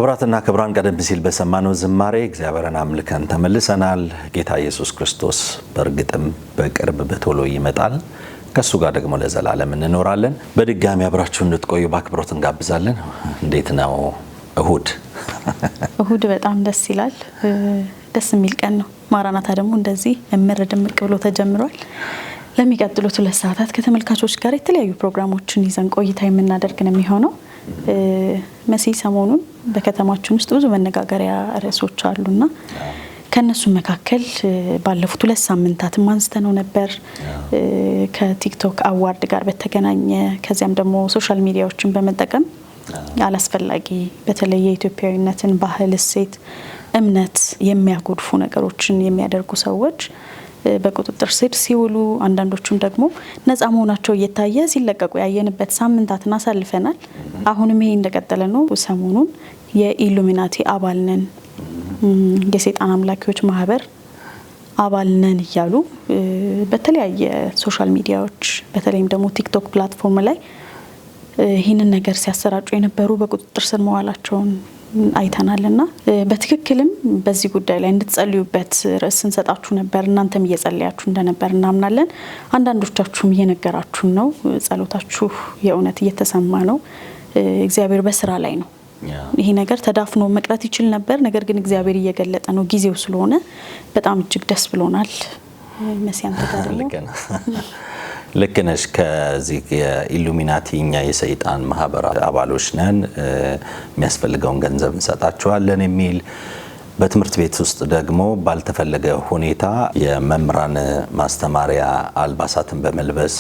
ክብራትና ክብራን ቀደም ሲል በሰማነው ዝማሬ እግዚአብሔርን አምልከን ተመልሰናል። ጌታ ኢየሱስ ክርስቶስ በእርግጥም በቅርብ በቶሎ ይመጣል። ከሱ ጋር ደግሞ ለዘላለም እንኖራለን። በድጋሚ አብራችሁ እንድትቆዩ በአክብሮት እንጋብዛለን። እንዴት ነው እሁድ? እሁድ በጣም ደስ ይላል። ደስ የሚል ቀን ነው። ማራናታ ደግሞ እንደዚህ እምርድምቅ ብሎ ተጀምሯል። ለሚቀጥሉት 2 ሰዓታት ከተመልካቾች ጋር የተለያዩ ፕሮግራሞችን ይዘን ቆይታ የምናደርግ ነው የሚሆነው። መሲ ሰሞኑን በከተማችን ውስጥ ብዙ መነጋገሪያ ርዕሶች አሉና ከነሱ መካከል ባለፉት 2 ሳምንታት አንስተነው ነበር። ከቲክቶክ አዋርድ ጋር በተገናኘ ከዚያም ደግሞ ሶሻል ሚዲያዎችን በመጠቀም አላስፈላጊ በተለይ የኢትዮጵያዊነትን ባህል፣ እሴት፣ እምነት የሚያጎድፉ ነገሮችን የሚያደርጉ ሰዎች በቁጥጥር ስር ሲውሉ አንዳንዶቹም ደግሞ ነፃ መሆናቸው እየታየ ሲለቀቁ ያየንበት ሳምንታትን አሳልፈናል። አሁንም ይሄ እንደቀጠለ ነው። ሰሞኑን የኢሉሚናቲ አባል ነን፣ የሰይጣን አምላኪዎች ማህበር አባል ነን እያሉ በተለያየ ሶሻል ሚዲያዎች በተለይም ደግሞ ቲክቶክ ፕላትፎርም ላይ ይህንን ነገር ሲያሰራጩ የነበሩ በቁጥጥር ስር መዋላቸውን አይተናልና በትክክልም በዚህ ጉዳይ ላይ እንድትጸልዩበት ርዕስ እንሰጣችሁ ነበር። እናንተም እየጸለያችሁ እንደነበር እናምናለን። አንዳንዶቻችሁም እየነገራችሁ ነው። ጸሎታችሁ የእውነት እየተሰማ ነው። እግዚአብሔር በስራ ላይ ነው። ይሄ ነገር ተዳፍኖ መቅረት ይችል ነበር፣ ነገር ግን እግዚአብሔር እየገለጠ ነው። ጊዜው ስለሆነ በጣም እጅግ ደስ ብሎናል። መሲያን ተጋደሉ ልክ ነሽ። ከዚህ የኢሉሚናቲ እኛ የሰይጣን ማህበር አባሎች ነን፣ የሚያስፈልገውን ገንዘብ እንሰጣቸዋለን የሚል በትምህርት ቤት ውስጥ ደግሞ ባልተፈለገ ሁኔታ የመምህራን ማስተማሪያ አልባሳትን በመልበስ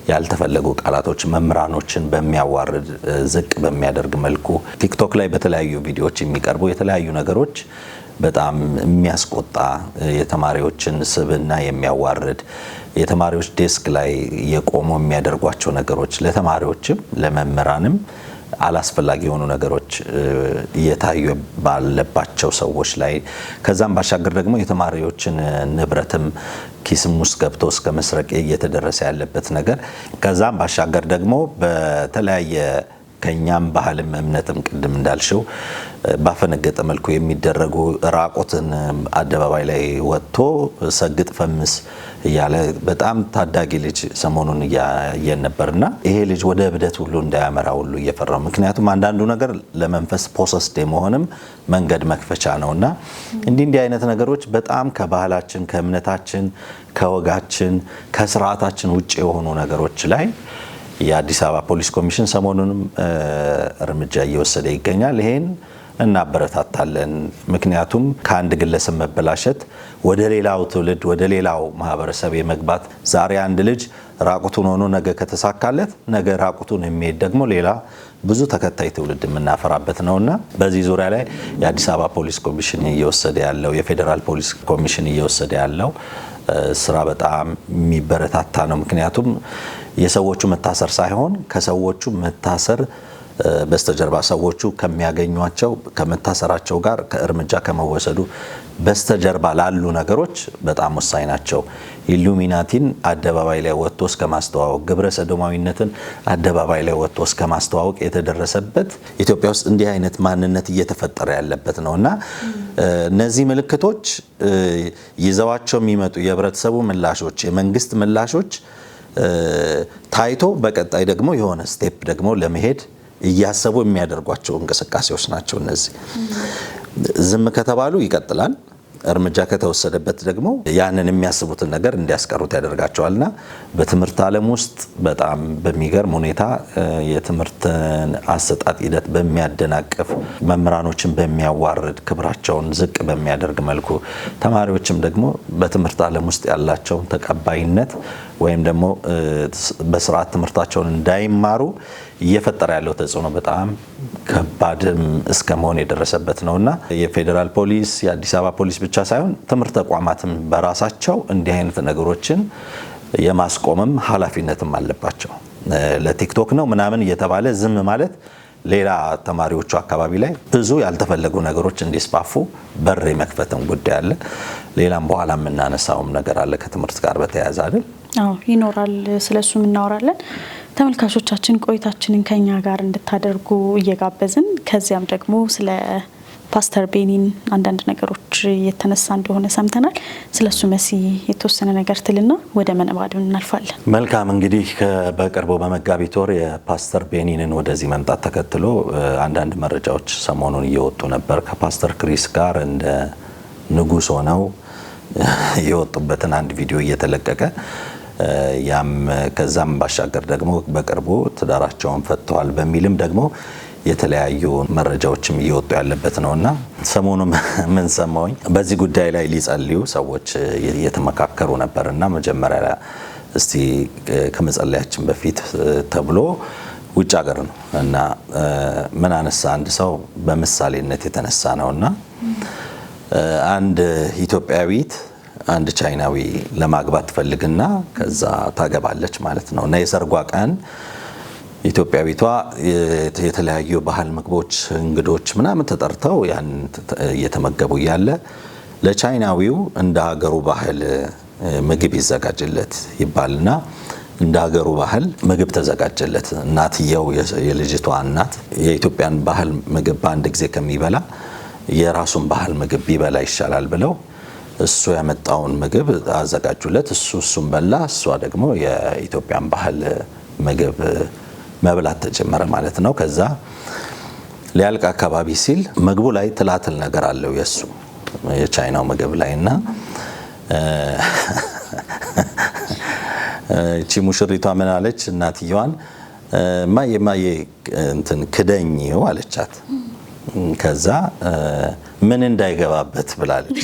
ያልተፈለጉ ቃላቶች መምህራኖችን በሚያዋርድ ዝቅ በሚያደርግ መልኩ ቲክቶክ ላይ በተለያዩ ቪዲዮዎች የሚቀርቡ የተለያዩ ነገሮች በጣም የሚያስቆጣ የተማሪዎችን ስብዕና የሚያዋርድ የተማሪዎች ዴስክ ላይ የቆሙ የሚያደርጓቸው ነገሮች ለተማሪዎችም ለመምህራንም አላስፈላጊ የሆኑ ነገሮች እየታዩ ባለባቸው ሰዎች ላይ ከዛም ባሻገር ደግሞ የተማሪዎችን ንብረትም ኪስም ውስጥ ገብቶ እስከ መስረቅ እየተደረሰ ያለበት ነገር ከዛም ባሻገር ደግሞ በተለያየ ከኛም ባህልም እምነትም ቅድም እንዳልሽው ባፈነገጠ መልኩ የሚደረጉ ራቆትን አደባባይ ላይ ወጥቶ ሰግጥ ፈምስ እያለ በጣም ታዳጊ ልጅ ሰሞኑን እያየን ነበርና ይሄ ልጅ ወደ እብደት ሁሉ እንዳያመራ ሁሉ እየፈራው። ምክንያቱም አንዳንዱ ነገር ለመንፈስ ፖሰስድ የመሆንም መንገድ መክፈቻ ነውና እንዲህ አይነት ነገሮች በጣም ከባህላችን፣ ከእምነታችን፣ ከወጋችን፣ ከስርዓታችን ውጭ የሆኑ ነገሮች ላይ የአዲስ አበባ ፖሊስ ኮሚሽን ሰሞኑንም እርምጃ እየወሰደ ይገኛል። ይሄን እናበረታታለን። ምክንያቱም ከአንድ ግለሰብ መበላሸት ወደ ሌላው ትውልድ ወደ ሌላው ማህበረሰብ የመግባት ዛሬ አንድ ልጅ ራቁቱን ሆኖ ነገ ከተሳካለት ነገ ራቁቱን የሚሄድ ደግሞ ሌላ ብዙ ተከታይ ትውልድ የምናፈራበት ነውና በዚህ ዙሪያ ላይ የአዲስ አበባ ፖሊስ ኮሚሽን እየወሰደ ያለው የፌዴራል ፖሊስ ኮሚሽን እየወሰደ ያለው ስራ በጣም የሚበረታታ ነው። ምክንያቱም የሰዎቹ መታሰር ሳይሆን ከሰዎቹ መታሰር በስተጀርባ ሰዎቹ ከሚያገኟቸው ከመታሰራቸው ጋር ከእርምጃ ከመወሰዱ በስተጀርባ ላሉ ነገሮች በጣም ወሳኝ ናቸው። ኢሉሚናቲን አደባባይ ላይ ወጥቶ እስከ ማስተዋወቅ፣ ግብረ ሰዶማዊነትን አደባባይ ላይ ወጥቶ እስከ ማስተዋወቅ የተደረሰበት ኢትዮጵያ ውስጥ እንዲህ አይነት ማንነት እየተፈጠረ ያለበት ነውና እነዚህ ምልክቶች ይዘዋቸው የሚመጡ የህብረተሰቡ ምላሾች፣ የመንግስት ምላሾች ታይቶ በቀጣይ ደግሞ የሆነ ስቴፕ ደግሞ ለመሄድ እያሰቡ የሚያደርጓቸው እንቅስቃሴዎች ናቸው። እነዚህ ዝም ከተባሉ ይቀጥላል፣ እርምጃ ከተወሰደበት ደግሞ ያንን የሚያስቡትን ነገር እንዲያስቀሩት ያደርጋቸዋልና በትምህርት ዓለም ውስጥ በጣም በሚገርም ሁኔታ የትምህርትን አሰጣጥ ሂደት በሚያደናቅፍ መምህራኖችን በሚያዋርድ ክብራቸውን ዝቅ በሚያደርግ መልኩ ተማሪዎችም ደግሞ በትምህርት ዓለም ውስጥ ያላቸውን ተቀባይነት ወይም ደግሞ በስርዓት ትምህርታቸውን እንዳይማሩ እየፈጠረ ያለው ተጽዕኖ በጣም ከባድም እስከ መሆን የደረሰበት ነውና የፌዴራል ፖሊስ የአዲስ አበባ ፖሊስ ብቻ ሳይሆን ትምህርት ተቋማትም በራሳቸው እንዲህ አይነት ነገሮችን የማስቆምም ኃላፊነትም አለባቸው። ለቲክቶክ ነው ምናምን እየተባለ ዝም ማለት ሌላ ተማሪዎቹ አካባቢ ላይ ብዙ ያልተፈለጉ ነገሮች እንዲስፋፉ በር የመክፈትም ጉዳይ አለ። ሌላም በኋላ የምናነሳውም ነገር አለ ከትምህርት ጋር በተያያዘ አይደል? አዎ ይኖራል። ስለሱም እናወራለን። ተመልካቾቻችን ቆይታችንን ከኛ ጋር እንድታደርጉ እየጋበዝን ከዚያም ደግሞ ስለ ፓስተር ቤኒን አንዳንድ ነገሮች የተነሳ እንደሆነ ሰምተናል። ስለሱ መሲ የተወሰነ ነገር ትልና ወደ መነባደብ እናልፋለን። መልካም እንግዲህ በቅርቡ በመጋቢት ወር የፓስተር ቤኒንን ወደዚህ መምጣት ተከትሎ አንዳንድ መረጃዎች ሰሞኑን እየወጡ ነበር። ከፓስተር ክሪስ ጋር እንደ ንጉስ ሆነው የወጡበትን አንድ ቪዲዮ እየተለቀቀ ያም ከዛም ባሻገር ደግሞ በቅርቡ ትዳራቸውን ፈተዋል በሚልም ደግሞ የተለያዩ መረጃዎችም እየወጡ ያለበት ነውና ሰሞኑን ምን ሰማሁኝ በዚህ ጉዳይ ላይ ሊጸልዩ ሰዎች እየተመካከሩ ነበርና መጀመሪያ እስቲ ከመጸለያችን በፊት ተብሎ ውጭ ሀገር ነው እና ምን አነሳ አንድ ሰው በምሳሌነት የተነሳ ነውና አንድ ኢትዮጵያዊት አንድ ቻይናዊ ለማግባት ትፈልግና ከዛ ታገባለች ማለት ነው እና የሰርጓ ቀን ኢትዮጵያዊቷ የተለያዩ ባህል ምግቦች እንግዶች ምናምን ተጠርተው ያን እየተመገቡ ያለ ለቻይናዊው እንደ ሀገሩ ባህል ምግብ ይዘጋጅለት ይባልና እንደ ሀገሩ ባህል ምግብ ተዘጋጀለት። እናትየው የልጅቷ እናት የኢትዮጵያን ባህል ምግብ በአንድ ጊዜ ከሚበላ የራሱን ባህል ምግብ ቢበላ ይሻላል ብለው እሱ ያመጣውን ምግብ አዘጋጁለት። እሱም በላ። እሷ ደግሞ የኢትዮጵያን ባህል ምግብ መብላት ተጀመረ ማለት ነው። ከዛ ሊያልቅ አካባቢ ሲል ምግቡ ላይ ትላትል ነገር አለው የሱ የቻይናው ምግብ ላይና እቺ ሙሽሪቷ ምን አለች እናትየዋን ማየ እንትን ክደኝው አለቻት። ከዛ ምን እንዳይገባበት ብላለች።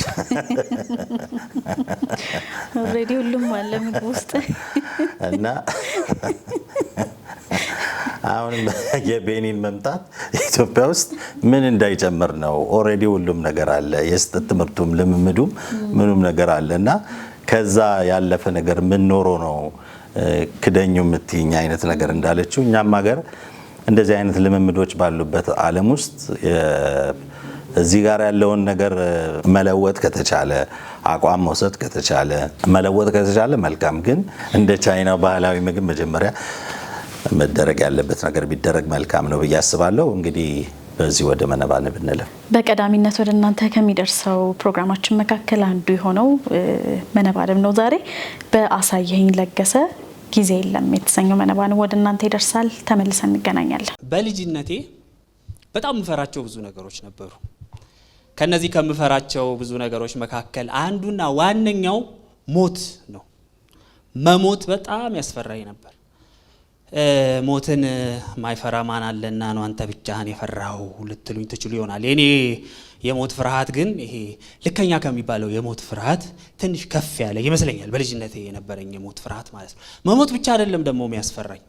ኦሬዲ ሁሉም አለ ምግብ ውስጥ እና አሁን የቤኒን መምጣት ኢትዮጵያ ውስጥ ምን እንዳይጨምር ነው። ኦሬዲ ሁሉም ነገር አለ። የስህተት ትምህርቱም ልምምዱም ምኑም ነገር አለና ከዛ ያለፈ ነገር ምን ኖሮ ነው ክደኙ የምትይኝ አይነት ነገር እንዳለችው እኛም ሀገር እንደዚህ አይነት ልምምዶች ባሉበት ዓለም ውስጥ እዚህ ጋር ያለውን ነገር መለወጥ ከተቻለ አቋም መውሰድ ከተቻለ መለወጥ ከተቻለ መልካም። ግን እንደ ቻይናው ባህላዊ ምግብ መጀመሪያ መደረግ ያለበት ነገር ቢደረግ መልካም ነው ብዬ አስባለሁ። እንግዲህ በዚህ ወደ መነባነብ እንለፍ። በቀዳሚነት ወደ እናንተ ከሚደርሰው ፕሮግራማችን መካከል አንዱ የሆነው መነባነብ ነው። ዛሬ በአሳየኝ ለገሰ ጊዜ የለም የተሰኘው መነባነብ ወደ እናንተ ይደርሳል። ተመልሰን እንገናኛለን። በልጅነቴ በጣም ምፈራቸው ብዙ ነገሮች ነበሩ። ከነዚህ ከምፈራቸው ብዙ ነገሮች መካከል አንዱና ዋነኛው ሞት ነው። መሞት በጣም ያስፈራኝ ነበር። ሞትን ማይፈራ ማን አለና ነው አንተ ብቻህን የፈራው ልትሉኝ ትችሉ ይሆናል። የኔ የሞት ፍርሃት ግን ይሄ ልከኛ ከሚባለው የሞት ፍርሃት ትንሽ ከፍ ያለ ይመስለኛል። በልጅነቴ የነበረኝ የሞት ፍርሃት ማለት ነው። መሞት ብቻ አይደለም ደግሞ የሚያስፈራኝ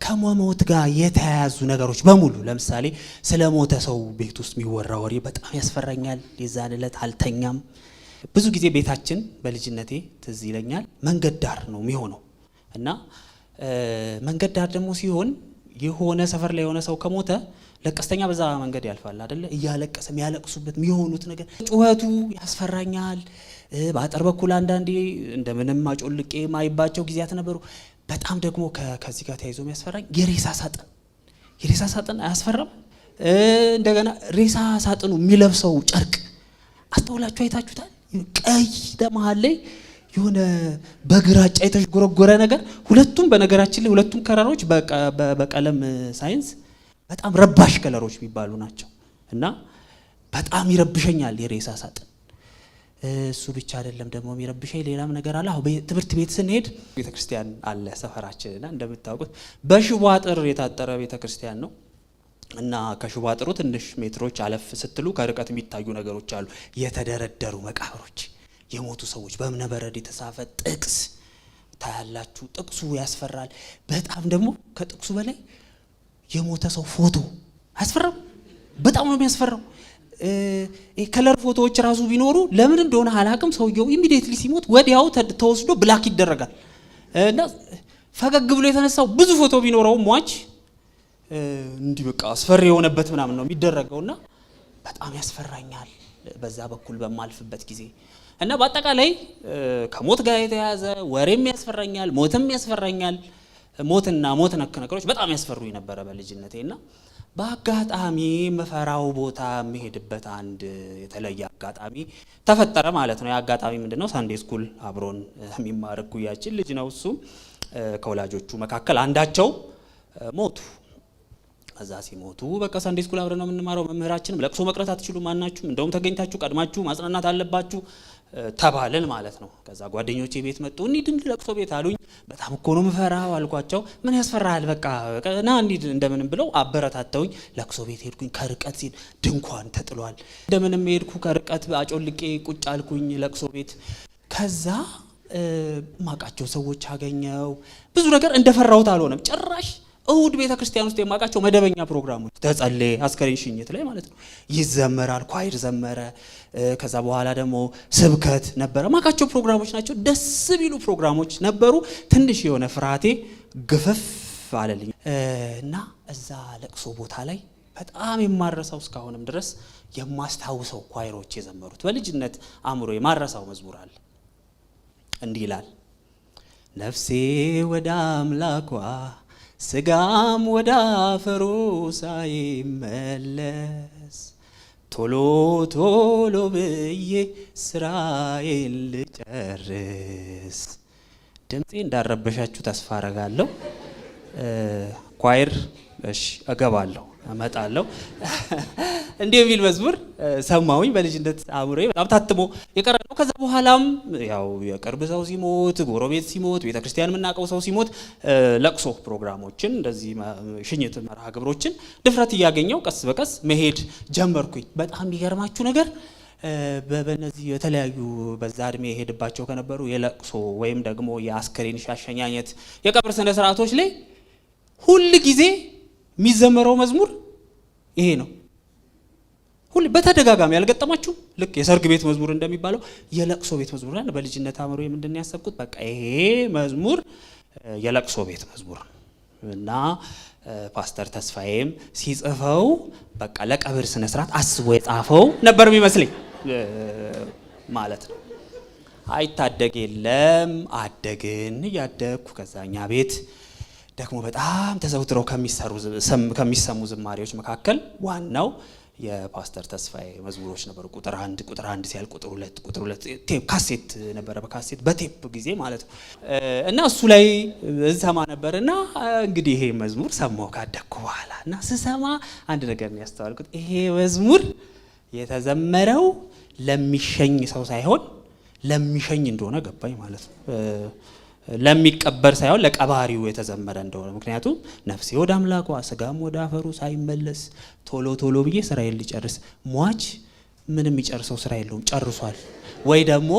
ከመሞት ጋር የተያያዙ ነገሮች በሙሉ። ለምሳሌ ስለ ሞተ ሰው ቤት ውስጥ የሚወራ ወሬ በጣም ያስፈራኛል። የዛን ዕለት አልተኛም። ብዙ ጊዜ ቤታችን በልጅነቴ ትዝ ይለኛል መንገድ ዳር ነው የሚሆነው እና መንገድ ዳር ደግሞ ሲሆን የሆነ ሰፈር ላይ የሆነ ሰው ከሞተ ለቀስተኛ በዛ መንገድ ያልፋል አይደለ? እያለቀሰ የሚያለቅሱበት የሚሆኑት ነገር ጩኸቱ ያስፈራኛል። በአጥር በኩል አንዳንዴ እንደምንም አጮልቄ ማይባቸው ጊዜያት ነበሩ። በጣም ደግሞ ከዚህ ጋር ተያይዞ የሚያስፈራኝ የሬሳ ሳጥን አያስፈራም? እንደገና ሬሳ ሳጥኑ የሚለብሰው ጨርቅ አስተውላችሁ አይታችሁታል? ቀይ መሀል ላይ የሆነ በግራጫ የተጎረጎረ ነገር። ሁለቱም በነገራችን ላይ ሁለቱም ከለሮች በቀለም ሳይንስ በጣም ረባሽ ከለሮች የሚባሉ ናቸው እና በጣም ይረብሸኛል የሬሳ ሳጥን። እሱ ብቻ አይደለም ደግሞ የሚረብሸኝ ሌላም ነገር አለ። አሁን ትምህርት ቤት ስንሄድ ቤተክርስቲያን አለ ሰፈራችንና እንደምታውቁት በሽቦ አጥር የታጠረ ቤተክርስቲያን ነው እና ከሽቦ አጥሩ ትንሽ ሜትሮች አለፍ ስትሉ ከርቀት የሚታዩ ነገሮች አሉ። የተደረደሩ መቃብሮች፣ የሞቱ ሰዎች፣ በእብነበረድ የተጻፈ ጥቅስ ታያላችሁ። ጥቅሱ ያስፈራል። በጣም ደግሞ ከጥቅሱ በላይ የሞተ ሰው ፎቶ አያስፈራም? በጣም ነው የሚያስፈራው። ከለር ፎቶዎች ራሱ ቢኖሩ ለምን እንደሆነ አላቅም ሰውየው ኢሚዲየትሊ ሲሞት ወዲያው ተወስዶ ብላክ ይደረጋል እና ፈገግ ብሎ የተነሳው ብዙ ፎቶ ቢኖረው ሟች እንዲህ በቃ አስፈሪ የሆነበት ምናምን ነው የሚደረገውና በጣም ያስፈራኛል በዛ በኩል በማልፍበት ጊዜ። እና በአጠቃላይ ከሞት ጋር የተያዘ ወሬም ያስፈራኛል፣ ሞትም ያስፈራኛል። ሞትና ሞት ነክ ነገሮች በጣም ያስፈሩኝ ነበረ በልጅነቴና በአጋጣሚ መፈራው ቦታ የሚሄድበት አንድ የተለየ አጋጣሚ ተፈጠረ ማለት ነው። የአጋጣሚ ምንድነው? ሳንዴ ስኩል አብሮን የሚማር እኩያችን ልጅ ነው። እሱም ከወላጆቹ መካከል አንዳቸው ሞቱ። እዛ ሲሞቱ በቃ ሳንዴ ስኩል አብረን ነው የምንማረው። መምህራችንም ለቅሶ መቅረት አትችሉም ማናችሁም፣ እንደውም ተገኝታችሁ ቀድማችሁ ማጽናናት አለባችሁ ተባልን ማለት ነው። ከዛ ጓደኞቼ ቤት መጡ። እንሂድ ለቅሶ ቤት አሉኝ። በጣም እኮ ነው የምፈራው አልኳቸው። ምን ያስፈራሃል? በቃ ና እንሂድ እንደምንም ብለው አበረታተውኝ ለቅሶ ቤት ሄድኩኝ። ከርቀት ሲል ድንኳን ተጥሏል። እንደምንም ሄድኩ። ከርቀት አጮልቄ ቁጭ አልኩኝ ለቅሶ ቤት። ከዛ ማቃቸው ሰዎች አገኘው። ብዙ ነገር እንደፈራሁት አልሆነም ጭራሽ። እሁድ ቤተ ክርስቲያን ውስጥ የማውቃቸው መደበኛ ፕሮግራሞች ተጸለየ፣ አስከሬን ሽኝት ላይ ማለት ነው፣ ይዘመራል፣ ኳይር ዘመረ። ከዛ በኋላ ደግሞ ስብከት ነበረ። ማውቃቸው ፕሮግራሞች ናቸው፣ ደስ ቢሉ ፕሮግራሞች ነበሩ። ትንሽ የሆነ ፍርሃቴ ግፍፍ አለልኝ እና እዛ ለቅሶ ቦታ ላይ በጣም የማረሳው እስካሁንም ድረስ የማስታውሰው ኳይሮች የዘመሩት በልጅነት አእምሮ የማረሳው መዝሙር አለ። እንዲህ ይላል። ነፍሴ ወደ አምላኳ ስጋም ወደ አፈሩ ሳይመለስ ቶሎ ቶሎ ብዬ ስራዬን ልጨርስ። ድምፄ እንዳረበሻችሁ ተስፋ አረጋለሁ። ኳይር እሺ እገባለሁ እመጣለሁ። እንዲህ የሚል መዝሙር ሰማሁኝ በልጅነት አእምሮዬ በጣም ታትሞ የቀረ ነው። ከዛ በኋላም ያው የቅርብ ሰው ሲሞት፣ ጎረቤት ሲሞት፣ ቤተክርስቲያን የምናውቀው ሰው ሲሞት ለቅሶ ፕሮግራሞችን እንደዚህ ሽኝት መርሃ ግብሮችን ድፍረት እያገኘው ቀስ በቀስ መሄድ ጀመርኩኝ። በጣም የሚገርማችሁ ነገር በእነዚህ የተለያዩ በዛ እድሜ የሄድባቸው ከነበሩ የለቅሶ ወይም ደግሞ የአስከሬን አሸኛኘት የቀብር ስነ ስርዓቶች ላይ ሁል ጊዜ የሚዘመረው መዝሙር ይሄ ነው። ሁሉ በተደጋጋሚ ያልገጠማችሁ? ልክ የሰርግ ቤት መዝሙር እንደሚባለው የለቅሶ ቤት መዝሙር ነው። በልጅነት አእምሮ ምንድን ነው ያሰብኩት? በቃ ይሄ መዝሙር የለቅሶ ቤት መዝሙር እና ፓስተር ተስፋዬም ሲጽፈው በቃ ለቀብር ስነ ስርዓት አስቦ የጻፈው ነበር የሚመስለኝ ማለት ነው። አይታደግ የለም አደግን እያደግኩ ከዛኛ ቤት ደግሞ በጣም ተዘውትረው ከሚሰሙ ዝማሬዎች መካከል ዋናው የፓስተር ተስፋዬ መዝሙሮች ነበሩ። ቁጥር አንድ ሲያል ቁጥር ሁለት ቴፕ ካሴት ነበረ፣ በካሴት በቴፕ ጊዜ ማለት ነው። እና እሱ ላይ ሰማ ነበር። እና እንግዲህ ይሄ መዝሙር ሰማው ካደግኩ በኋላ እና ስሰማ አንድ ነገር ነው ያስተዋልኩት። ይሄ መዝሙር የተዘመረው ለሚሸኝ ሰው ሳይሆን ለሚሸኝ እንደሆነ ገባኝ ማለት ነው። ለሚቀበር ሳይሆን ለቀባሪው የተዘመረ እንደሆነ። ምክንያቱም ነፍሴ ወደ አምላኳ ስጋም ወደ አፈሩ ሳይመለስ ቶሎ ቶሎ ብዬ ስራዬን ልጨርስ። ሟች ምንም የሚጨርሰው ስራ የለውም፣ ጨርሷል። ወይ ደግሞ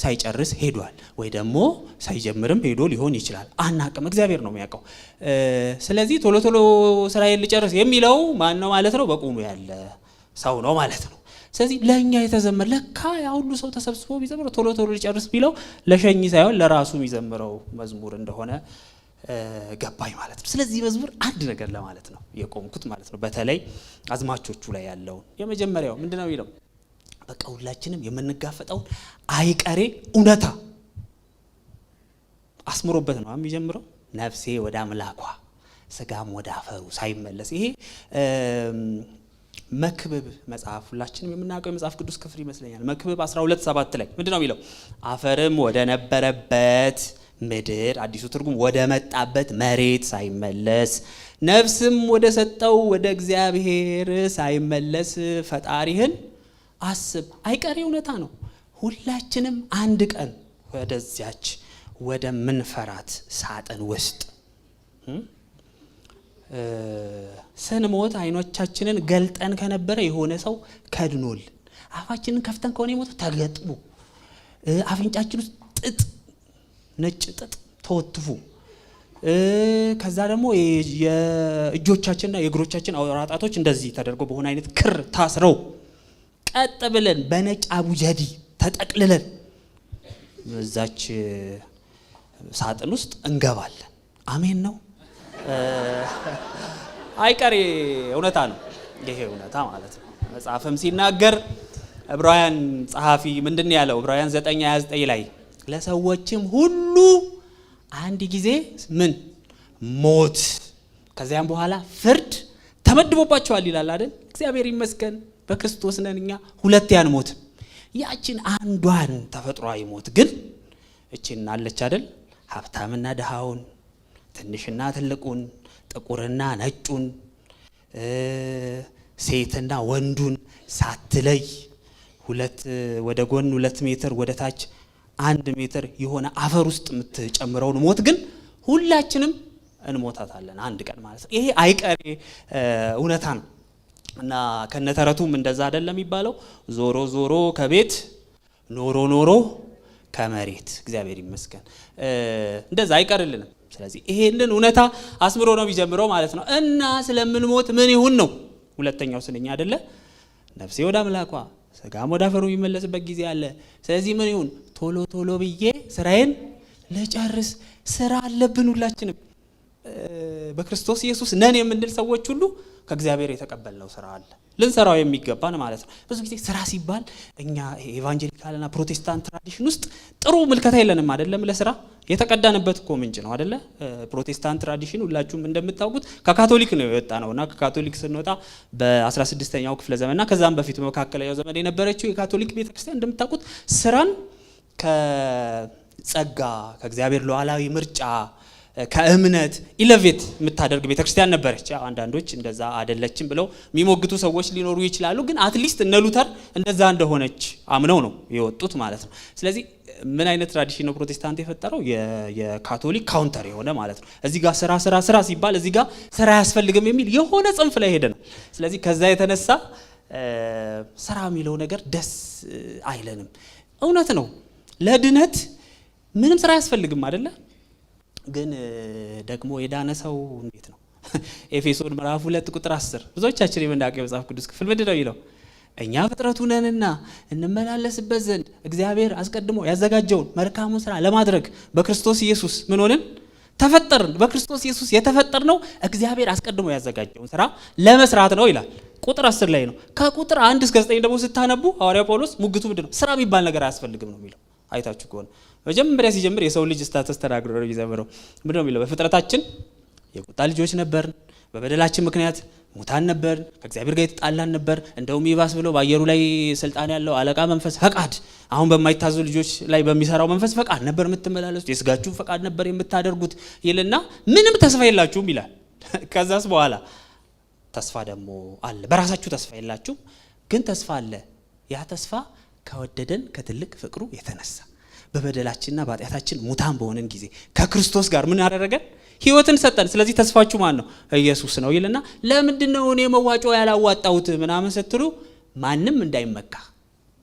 ሳይጨርስ ሄዷል፣ ወይ ደግሞ ሳይጀምርም ሄዶ ሊሆን ይችላል። አናቅም፣ እግዚአብሔር ነው የሚያውቀው። ስለዚህ ቶሎ ቶሎ ስራዬን ልጨርስ የሚለው ማን ነው ማለት ነው? በቁሙ ያለ ሰው ነው ማለት ነው። ስለዚህ ለኛ የተዘመረ ለካ ያ ሁሉ ሰው ተሰብስቦ ቢዘምረው ቶሎ ቶሎ ሊጨርስ ቢለው ለሸኝ ሳይሆን ለራሱ የሚዘምረው መዝሙር እንደሆነ ገባኝ ማለት ነው። ስለዚህ መዝሙር አንድ ነገር ለማለት ነው የቆምኩት ማለት ነው። በተለይ አዝማቾቹ ላይ ያለውን የመጀመሪያው ምንድነው ይለው? በቃ ሁላችንም የምንጋፈጠውን አይቀሬ እውነታ አስምሮበት ነው የሚጀምረው። ነፍሴ ወደ አምላኳ ስጋም ወደ አፈሩ ሳይመለስ። ይሄ መክብብ መጽሐፍ ሁላችንም የምናውቀው የመጽሐፍ ቅዱስ ክፍል ይመስለኛል። መክብብ 12:7 ላይ ምንድነው የሚለው? አፈርም ወደ ነበረበት ምድር፣ አዲሱ ትርጉም ወደ መጣበት መሬት ሳይመለስ፣ ነፍስም ወደ ሰጠው ወደ እግዚአብሔር ሳይመለስ ፈጣሪህን አስብ። አይቀሬ እውነታ ነው። ሁላችንም አንድ ቀን ወደዚያች ወደ ምንፈራት ሳጥን ውስጥ ስንሞት አይኖቻችንን ገልጠን ከነበረ የሆነ ሰው ከድኖልን፣ አፋችንን ከፍተን ከሆነ የሞተው ተገጥሞ፣ አፍንጫችን ውስጥ ጥጥ ነጭ ጥጥ ተወትፉ፣ ከዛ ደግሞ የእጆቻችንና የእግሮቻችን አውራጣቶች እንደዚህ ተደርጎ በሆነ አይነት ክር ታስረው ቀጥ ብለን በነጭ አቡጀዲ ተጠቅልለን እዛች ሳጥን ውስጥ እንገባለን። አሜን ነው። አይቀሬ እውነታ ነው ይሄ እውነታ ማለት ነው። መጽሐፍም ሲናገር ዕብራውያን ጸሐፊ ምንድነው ያለው? ዕብራውያን 9:29 ላይ ለሰዎችም ሁሉ አንድ ጊዜ ምን ሞት ከዚያም በኋላ ፍርድ ተመድቦባቸዋል ይላል አይደል? እግዚአብሔር ይመስገን በክርስቶስ ነን እኛ ሁለት ያን ሞት ያችን አንዷን ተፈጥሯዊ ሞት ግን እቺን አለች አይደል? ሀብታምና ድሃውን፣ ትንሽና ትልቁን፣ ጥቁርና ነጩን፣ ሴትና ወንዱን ሳትለይ ሁለት ወደ ጎን 2 ሜትር ወደ ታች 1 ሜትር የሆነ አፈር ውስጥ የምትጨምረውን ሞት ግን ሁላችንም እንሞታታለን አንድ ቀን ማለት ነው። ይሄ አይቀሬ እውነታ ነው እና ከነተረቱም እንደዛ አይደለም የሚባለው ዞሮ ዞሮ ከቤት ኖሮ ኖሮ ከመሬት እግዚአብሔር ይመስገን እንደዛ አይቀርልንም። ስለዚህ ይሄንን እውነታ አስምሮ ነው የሚጀምረው ማለት ነው። እና ስለምንሞት ምን ይሁን ነው ሁለተኛው ስንኛ አይደለ? ነፍሴ ወደ አምላኳ ስጋም ወደ አፈሩ የሚመለስበት ጊዜ አለ። ስለዚህ ምን ይሁን? ቶሎ ቶሎ ብዬ ስራዬን ልጨርስ። ስራ አለብን ሁላችንም በክርስቶስ ኢየሱስ ነን የምንል ሰዎች ሁሉ ከእግዚአብሔር የተቀበልነው ስራ አለ ልንሰራው የሚገባን ማለት ነው። ብዙ ጊዜ ስራ ሲባል እኛ ኤቫንጀሊካልና ፕሮቴስታንት ትራዲሽን ውስጥ ጥሩ ምልከታ የለንም አይደለም። ለስራ የተቀዳንበት እኮ ምንጭ ነው አይደለ? ፕሮቴስታንት ትራዲሽን ሁላችሁም እንደምታውቁት ከካቶሊክ ነው የወጣ ነውና ከካቶሊክ ስንወጣ በ16ኛው ክፍለ ዘመንና ከዛም በፊት በመካከለኛው ዘመን የነበረችው የካቶሊክ ቤተክርስቲያን እንደምታውቁት ስራን ከጸጋ ከእግዚአብሔር ሉዓላዊ ምርጫ ከእምነት ኢለቬት የምታደርግ ቤተክርስቲያን ነበረች። አንዳንዶች እንደዛ አይደለችም ብለው የሚሞግቱ ሰዎች ሊኖሩ ይችላሉ። ግን አትሊስት እነ ሉተር እንደዛ እንደሆነች አምነው ነው የወጡት ማለት ነው። ስለዚህ ምን አይነት ትራዲሽን ነው ፕሮቴስታንት የፈጠረው? የካቶሊክ ካውንተር የሆነ ማለት ነው። እዚህ ጋር ስራ ስራ ስራ ሲባል እዚህ ጋር ስራ አያስፈልግም የሚል የሆነ ጽንፍ ላይ ሄደ ነው። ስለዚህ ከዛ የተነሳ ስራ የሚለው ነገር ደስ አይለንም። እውነት ነው ለድነት ምንም ስራ አያስፈልግም አይደለ? ግን ደግሞ የዳነ ሰው እንዴት ነው? ኤፌሶን ምዕራፍ 2 ቁጥር 10 ብዙዎቻችን የምናውቀው የመጽሐፍ ቅዱስ ክፍል ምንድን ነው ይለው? እኛ ፍጥረቱ ነንና እንመላለስበት ዘንድ እግዚአብሔር አስቀድሞ ያዘጋጀውን መልካሙን ስራ ለማድረግ በክርስቶስ ኢየሱስ ምን ሆንን? ተፈጠርን። በክርስቶስ ኢየሱስ የተፈጠርነው እግዚአብሔር አስቀድሞ ያዘጋጀውን ስራ ለመስራት ነው ይላል። ቁጥር 10 ላይ ነው። ከቁጥር 1 እስከ 9 ደግሞ ስታነቡ ሐዋርያው ጳውሎስ ሙግቱ ምንድን ነው? ስራ የሚባል ነገር አያስፈልግም ነው የሚለው። አይታችሁ ከሆነ መጀመሪያ ሲጀምር የሰው ልጅ ስታተስ ተናግሮ ነው የሚጀምረው። ምንድን ነው የሚለው? በፍጥረታችን የቁጣ ልጆች ነበርን፣ በበደላችን ምክንያት ሙታን ነበርን፣ ከእግዚአብሔር ጋር የተጣላን ነበር። እንደውም ይባስ ብሎ በአየሩ ላይ ስልጣን ያለው አለቃ መንፈስ ፈቃድ፣ አሁን በማይታዙ ልጆች ላይ በሚሰራው መንፈስ ፈቃድ ነበር የምትመላለሱት፣ የስጋችሁን ፈቃድ ነበር የምታደርጉት ይልና ምንም ተስፋ የላችሁም ይላል። ከዛስ በኋላ ተስፋ ደግሞ አለ። በራሳችሁ ተስፋ የላችሁም፣ ግን ተስፋ አለ። ያ ተስፋ ከወደደን ከትልቅ ፍቅሩ የተነሳ በበደላችንና በኃጢአታችን ሙታን በሆነን ጊዜ ከክርስቶስ ጋር ምን ያደረገን? ሕይወትን ሰጠን። ስለዚህ ተስፋችሁ ማን ነው? ኢየሱስ ነው ይልና ለምንድን ነው እኔ መዋጮ ያላዋጣሁት ምናምን ስትሉ ማንም እንዳይመካ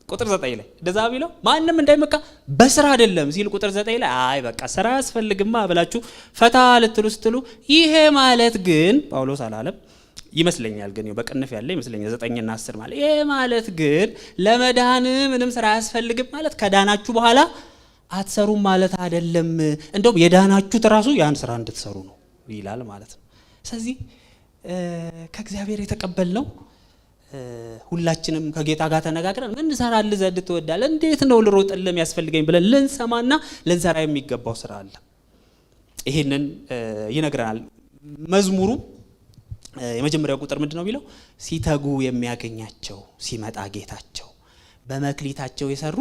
ቁጥር 9 ላይ እንደዛ ቢለው ማንም እንዳይመካ በስራ አይደለም ሲል ቁጥር 9 ላይ አይ በቃ ስራ ያስፈልግማ ብላችሁ ፈታ ልትሉ ስትሉ ይሄ ማለት ግን ጳውሎስ አላለም ይመስለኛል፣ ግን በቅንፍ ያለ ይመስለኛል 9 እና 10 ማለት ይሄ ማለት ግን ለመዳን ምንም ስራ ያስፈልግም ማለት ከዳናችሁ በኋላ አትሰሩም ማለት አይደለም። እንደውም የዳናችሁት ራሱ ያን ስራ እንድትሰሩ ነው ይላል ማለት ነው። ስለዚህ ከእግዚአብሔር የተቀበልነው ሁላችንም ከጌታ ጋር ተነጋግረን ምን ሰራልህ ዘንድ ትወዳለህ፣ እንዴት ነው ልሮጥልህ የሚያስፈልገኝ ብለን ልንሰማና ልንሰራ የሚገባው ስራ አለ። ይሄንን ይነግረናል መዝሙሩ። የመጀመሪያው ቁጥር ምንድነው የሚለው? ሲተጉ የሚያገኛቸው ሲመጣ ጌታቸው በመክሊታቸው የሰሩ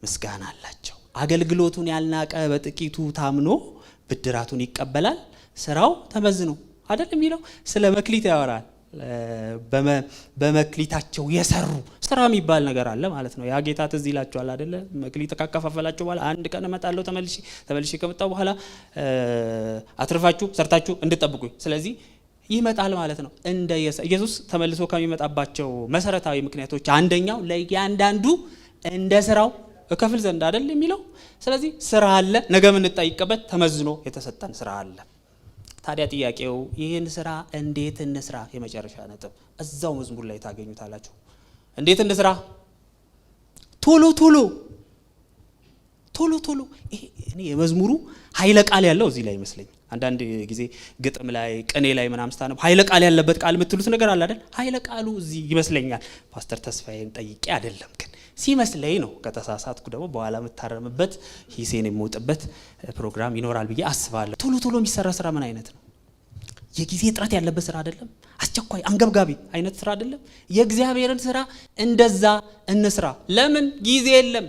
ምስጋና አላቸው። አገልግሎቱን ያልናቀ በጥቂቱ ታምኖ ብድራቱን ይቀበላል፣ ስራው ተመዝኖ አይደል የሚለው። ስለ መክሊት ያወራል። በመክሊታቸው የሰሩ ስራ የሚባል ነገር አለ ማለት ነው። ያ ጌታ ትዝ ይላችኋል አይደለ? መክሊት ካከፋፈላቸው በኋላ አንድ ቀን እመጣለሁ ተመልሼ ከመጣሁ በኋላ አትርፋችሁ ሰርታችሁ እንድትጠብቁኝ፣ ስለዚህ ይመጣል ማለት ነው። እንደ ኢየሱስ ተመልሶ ከሚመጣባቸው መሰረታዊ ምክንያቶች አንደኛው ለእያንዳንዱ እንደ ስራው እከፍል ዘንድ አይደል የሚለው። ስለዚህ ስራ አለ፣ ነገ የምንጠይቅበት ተመዝኖ የተሰጠን ስራ አለ። ታዲያ ጥያቄው ይህን ስራ እንዴት እንስራ? የመጨረሻ ነጥብ እዛው መዝሙር ላይ ታገኙታላችሁ። እንዴት እንስራ? ቶሎ ቶሎ ቶሎ ቶሎ። እኔ የመዝሙሩ ኃይለ ቃል ያለው እዚህ ላይ ይመስለኛል። አንዳንድ ጊዜ ግጥም ላይ ቅኔ ላይ ምናምን ስታነቡ ኃይለ ቃል ያለበት ቃል የምትሉት ነገር አለ አይደል? ኃይለ ቃሉ እዚህ ይመስለኛል። ፓስተር ተስፋዬን ጠይቄ አይደለም ግን ሲመስለኝ ነው። ከተሳሳትኩ ደግሞ በኋላ የምታረምበት ሂሴን የምወጥበት ፕሮግራም ይኖራል ብዬ አስባለሁ። ቶሎ ቶሎ የሚሰራ ስራ ምን አይነት ነው? የጊዜ እጥረት ያለበት ስራ አይደለም። አስቸኳይ አንገብጋቢ አይነት ስራ አይደለም። የእግዚአብሔርን ስራ እንደዛ እንስራ። ለምን? ጊዜ የለም፣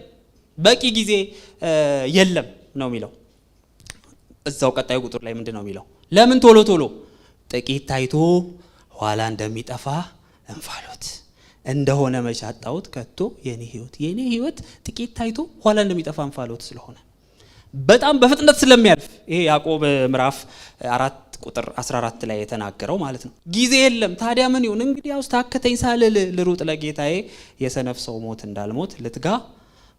በቂ ጊዜ የለም ነው የሚለው። እዛው ቀጣዩ ቁጥር ላይ ምንድን ነው የሚለው? ለምን ቶሎ ቶሎ? ጥቂት ታይቶ ኋላ እንደሚጠፋ እንፋሎት እንደሆነ መቼ አጣሁት ከቶ የኔ ህይወት ጥቂት ታይቶ ኋላ እንደሚጠፋ እንፋሎት ስለሆነ በጣም በፍጥነት ስለሚያልፍ ይሄ ያዕቆብ ምዕራፍ 4 ቁጥር 14 ላይ የተናገረው ማለት ነው። ጊዜ የለም። ታዲያ ምን ይሁን እንግዲህ? ያው ታከተኝ ሳልል ልሩጥ ለጌታዬ፣ የሰነፍ ሰው ሞት እንዳልሞት ልትጋ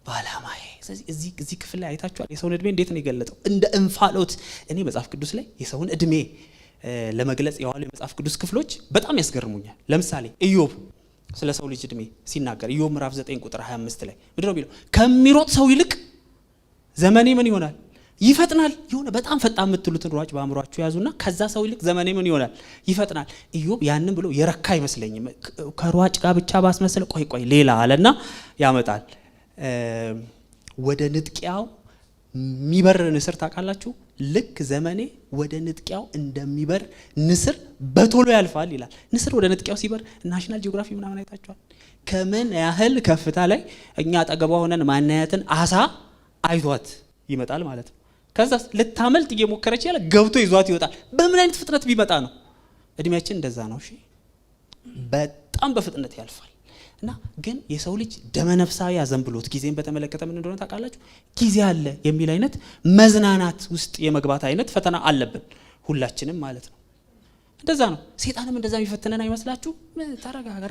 ባላማዬ። ስለዚህ እዚህ ክፍል ላይ አይታችኋል የሰውን እድሜ እንዴት ነው የገለጠው? እንደ እንፋሎት። እኔ መጽሐፍ ቅዱስ ላይ የሰውን እድሜ ለመግለጽ የዋሉ የመጽሐፍ ቅዱስ ክፍሎች በጣም ያስገርሙኛል። ለምሳሌ ኢዮብ ስለ ሰው ልጅ እድሜ ሲናገር ኢዮብ ምዕራፍ 9 ቁጥር 25 ላይ ምንድነው የሚለው? ከሚሮጥ ሰው ይልቅ ዘመኔ ምን ይሆናል? ይፈጥናል። የሆነ በጣም ፈጣን የምትሉትን ሯጭ በአእምሯችሁ ያዙና ከዛ ሰው ይልቅ ዘመኔ ምን ይሆናል? ይፈጥናል። ኢዮብ ያንን ብሎ የረካ አይመስለኝም። ከሯጭ ጋር ብቻ ባስመስለ ቆይ ሌላ አለና ያመጣል። ወደ ንጥቂያው የሚበር ንስር ታውቃላችሁ? ልክ ዘመኔ ወደ ንጥቂያው እንደሚበር ንስር በቶሎ ያልፋል ይላል። ንስር ወደ ንጥቂያው ሲበር ናሽናል ጂኦግራፊ ምናምን አይታችኋል? ከምን ያህል ከፍታ ላይ እኛ አጠገቧ ሆነን ማናያትን አሳ አይቷት ይመጣል ማለት ነው። ከዛ ልታመልጥ እየሞከረች ያለ ገብቶ ይዟት ይወጣል። በምን አይነት ፍጥነት ቢመጣ ነው? እድሜያችን እንደዛ ነው። እሺ በጣም በፍጥነት ያልፋል። እና ግን የሰው ልጅ ደመነፍሳዊ አዘንብሎት ጊዜን በተመለከተ ምን እንደሆነ ታውቃላችሁ? ጊዜ አለ የሚል አይነት መዝናናት ውስጥ የመግባት አይነት ፈተና አለብን ሁላችንም ማለት ነው። እንደዛ ነው። ሰይጣንም እንደዛ የሚፈትነን አይመስላችሁ?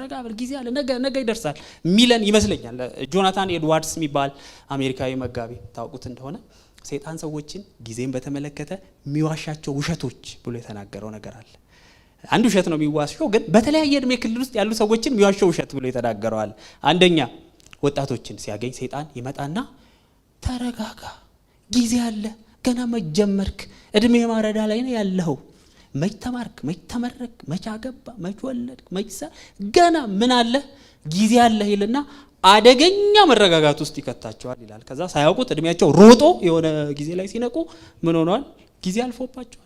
ረጋ በል ጊዜ አለ ነገ ይደርሳል ሚለን ይመስለኛል። ጆናታን ኤድዋርድስ የሚባል አሜሪካዊ መጋቢ ታውቁት እንደሆነ ሰይጣን ሰዎችን ጊዜን በተመለከተ የሚዋሻቸው ውሸቶች ብሎ የተናገረው ነገር አለ። አንድ ውሸት ነው የሚዋሸው፣ ግን በተለያየ እድሜ ክልል ውስጥ ያሉ ሰዎችን የሚዋሸው ውሸት ብሎ የተናገረዋል። አንደኛ ወጣቶችን ሲያገኝ ሰይጣን ይመጣና ተረጋጋ፣ ጊዜ አለ፣ ገና መጀመርክ፣ እድሜ ማረዳ ላይ ነው ያለው፣ መች ተማርክ፣ መች ተመረክ፣ መች አገባ፣ መች ወለድክ፣ መች ገና ምን አለ ጊዜ አለ ይልና አደገኛ መረጋጋት ውስጥ ይከታቸዋል ይላል። ከዛ ሳያውቁት እድሜያቸው ሮጦ የሆነ ጊዜ ላይ ሲነቁ ምን ሆነዋል? ጊዜ አልፎባቸዋል።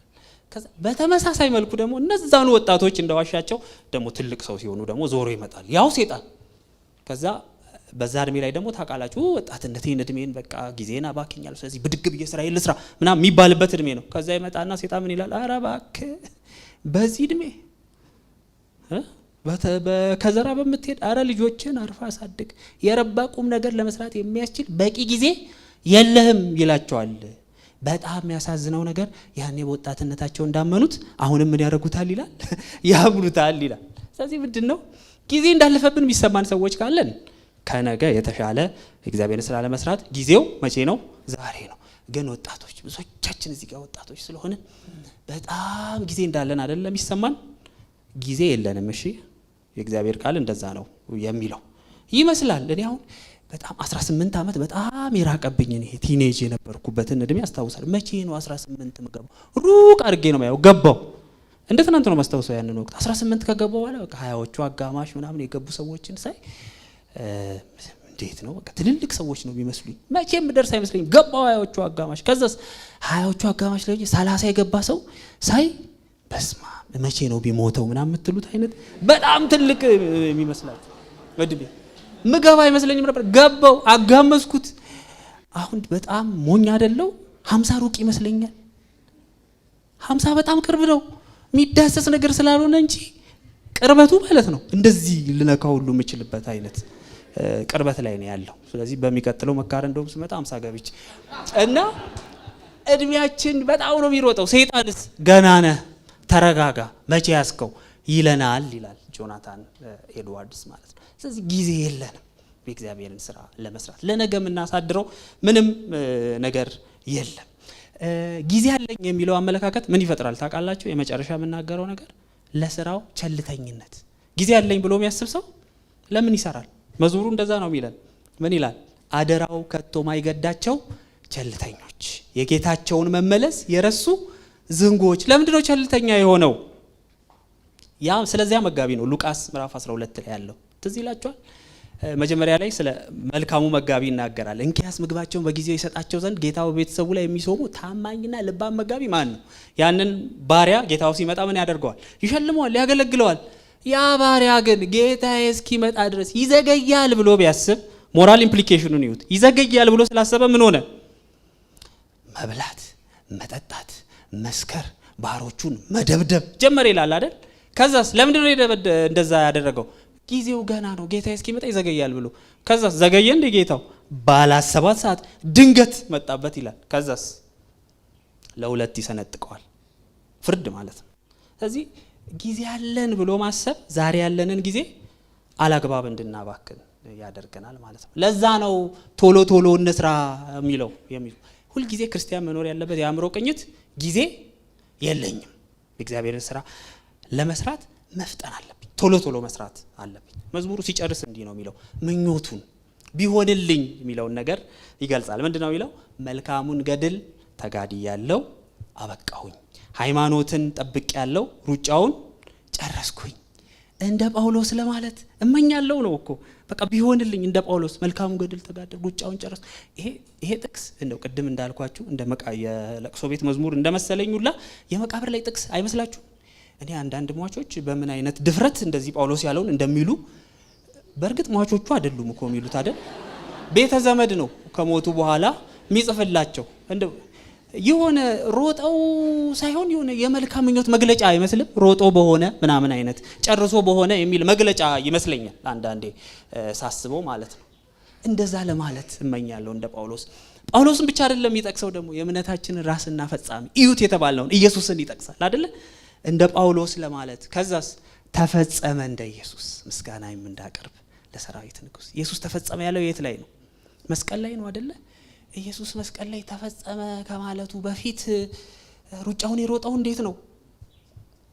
ከዛ በተመሳሳይ መልኩ ደግሞ እነዛኑ ወጣቶች እንደዋሻቸው ደግሞ ትልቅ ሰው ሲሆኑ ደግሞ ዞሮ ይመጣል ያው ሰይጣን። ከዛ በዛ እድሜ ላይ ደግሞ ታውቃላችሁ ወጣትነቴን እድሜን በቃ ጊዜና ባክኛል፣ ስለዚህ ብድግ ብዬ ስራዬን ልስራ ምናምን የሚባልበት እድሜ ነው። ከዛ ይመጣና ሰይጣን ምን ይላል? ኧረ እባክህ በዚህ እድሜ ከዘራ በምትሄድ አረ ልጆችን አርፋ አሳድግ፣ የረባ ቁም ነገር ለመስራት የሚያስችል በቂ ጊዜ የለህም ይላቸዋል። በጣም የሚያሳዝነው ነገር ያኔ በወጣትነታቸው እንዳመኑት አሁንም ምን ያደርጉታል ይላል? ያምኑታል ይላል። ስለዚህ ምንድነው ጊዜ እንዳለፈብን የሚሰማን ሰዎች ካለን ከነገ የተሻለ እግዚአብሔርን ስራ ለመስራት ጊዜው መቼ ነው? ዛሬ ነው። ግን ወጣቶች ብዙዎቻችን እዚህ ጋር ወጣቶች ስለሆነ በጣም ጊዜ እንዳለን አይደለም ይሰማን፣ ጊዜ የለንም። እሺ የእግዚአብሔር ቃል እንደዛ ነው የሚለው ይመስላል። እኔ አሁን በጣም 18 ዓመት በጣም የራቀብኝ እኔ ቲኔጅ የነበርኩበትን እድሜ አስታውሳለሁ። መቼ ነው 18 መገባው? ሩቅ አድርጌ ነው ማየው። ገባው እንደ ትናንት ነው ማስታውሰው ያንን ወቅት 18 ከገባው በኋላ በቃ 20ዎቹ አጋማሽ ምናምን የገቡ ሰዎችን ሳይ እንዴት ነው በቃ ትልልቅ ሰዎች ነው የሚመስሉኝ። መቼም ደርስ አይመስለኝም። ገባው 20ዎቹ አጋማሽ። ከዛስ 20ዎቹ አጋማሽ ላይ 30 የገባ ሰው ሳይ በስማ መቼ ነው ቢሞተው ምናምን የምትሉት አይነት በጣም ትልቅ የሚመስላችሁ እድሜ ምገባ አይመስለኝም ነበር። ገባው አጋመስኩት። አሁን በጣም ሞኝ አይደለው 50 ሩቅ ይመስለኛል። 50 በጣም ቅርብ ነው የሚዳሰስ ነገር ስላልሆነ እንጂ ቅርበቱ ማለት ነው እንደዚህ ልነካው ሁሉ የምችልበት አይነት ቅርበት ላይ ነው ያለው። ስለዚህ በሚቀጥለው መካረ እንደውም ስመጣ 50 ገብቼ እና እድሜያችን በጣም ነው የሚሮጠው። ሰይጣንስ ገና ነህ ተረጋጋ መቼ ያስከው ይለናል ይላል ጆናታን ኤድዋርድስ ማለት ነው። ስለዚህ ጊዜ የለንም የእግዚአብሔርን ስራ ለመስራት። ለነገ የምናሳድረው ምንም ነገር የለም። ጊዜ አለኝ የሚለው አመለካከት ምን ይፈጥራል ታውቃላችሁ? የመጨረሻ የምናገረው ነገር ለስራው ቸልተኝነት። ጊዜ አለኝ ብሎ የሚያስብ ሰው ለምን ይሰራል? መዝሙሩ እንደዛ ነው የሚለን። ምን ይላል? አደራው ከቶ ማይገዳቸው ቸልተኞች፣ የጌታቸውን መመለስ የረሱ ዝንጎች። ለምንድን ነው ቸልተኛ የሆነው? ያ ስለዚያ መጋቢ ነው ሉቃስ ምዕራፍ 12 ላይ ያለው ትዝ ይላችኋል። መጀመሪያ ላይ ስለ መልካሙ መጋቢ ይናገራል። እንኪያስ ምግባቸውን በጊዜው ይሰጣቸው ዘንድ ጌታው ቤተሰቡ ላይ የሚሾሙ ታማኝና ልባም መጋቢ ማን ነው? ያንን ባሪያ ጌታው ሲመጣ ምን ያደርገዋል? ይሸልመዋል፣ ያገለግለዋል። ያ ባሪያ ግን ጌታዬ እስኪመጣ ድረስ ይዘገያል ብሎ ቢያስብ ሞራል ኢምፕሊኬሽኑን ይዩት። ይዘገያል ብሎ ስላሰበ ምን ሆነ? መብላት፣ መጠጣት፣ መስከር፣ ባሮቹን መደብደብ ጀመረ ይላል አይደል? ከዛስ ለምንድን ነው እንደዛ ያደረገው? ጊዜው ገና ነው፣ ጌታዬ እስኪመጣ ይዘገያል ብሎ። ከዛስ ዘገየ እንደ ጌታው ባላሰባት ሰዓት ድንገት መጣበት ይላል። ከዛስ ለሁለት ይሰነጥቀዋል። ፍርድ ማለት ነው። ስለዚህ ጊዜ ያለን ብሎ ማሰብ ዛሬ ያለንን ጊዜ አላግባብ እንድናባክን ያደርገናል ማለት ነው። ለዛ ነው ቶሎ ቶሎ እንስራ የሚለው። ሁልጊዜ ክርስቲያን መኖር ያለበት የአእምሮ ቅኝት ጊዜ የለኝም፣ የእግዚአብሔርን ስራ ለመስራት መፍጠን አለብኝ፣ ቶሎ ቶሎ መስራት አለብኝ። መዝሙሩ ሲጨርስ እንዲህ ነው የሚለው፣ ምኞቱን ቢሆንልኝ የሚለውን ነገር ይገልጻል። ምንድን ነው የሚለው? መልካሙን ገድል ተጋድያለሁ አበቃሁኝ፣ ሃይማኖትን ጠብቄያለሁ ሩጫውን ጨረስኩኝ። እንደ ጳውሎስ ለማለት እመኛለሁ ነው እኮ በቃ ቢሆንልኝ እንደ ጳውሎስ መልካሙን ገድል ተጋድል ሩጫውን ጨረስኩ። ይሄ ጥቅስ እንደው ቅድም እንዳልኳችሁ እንደ የለቅሶ ቤት መዝሙር እንደመሰለኝ ሁላ የመቃብር ላይ ጥቅስ አይመስላችሁ? እኔ አንዳንድ ሟቾች በምን አይነት ድፍረት እንደዚህ ጳውሎስ ያለውን እንደሚሉ፣ በእርግጥ ሟቾቹ አይደሉም እኮ የሚሉት አይደል? ቤተ ዘመድ ነው ከሞቱ በኋላ የሚጽፍላቸው። እንደው የሆነ ሮጠው ሳይሆን የሆነ የመልካም ምኞት መግለጫ አይመስልም? ሮጦ በሆነ ምናምን አይነት ጨርሶ በሆነ የሚል መግለጫ ይመስለኛል አንዳንዴ ሳስበው ማለት ነው። እንደዛ ለማለት እመኛለሁ እንደ ጳውሎስ። ጳውሎስን ብቻ አይደለም የሚጠቅሰው፣ ደግሞ የእምነታችንን ራስና ፈጻሚ እዩት የተባለውን ኢየሱስን ይጠቅሳል አይደለ? እንደ ጳውሎስ ለማለት። ከዛስ ተፈጸመ እንደ ኢየሱስ ምስጋናዬም እንዳቀርብ ለሰራዊት ንጉሥ። ኢየሱስ ተፈጸመ ያለው የት ላይ ነው? መስቀል ላይ ነው አይደለ? ኢየሱስ መስቀል ላይ ተፈጸመ ከማለቱ በፊት ሩጫውን የሮጠው እንዴት ነው?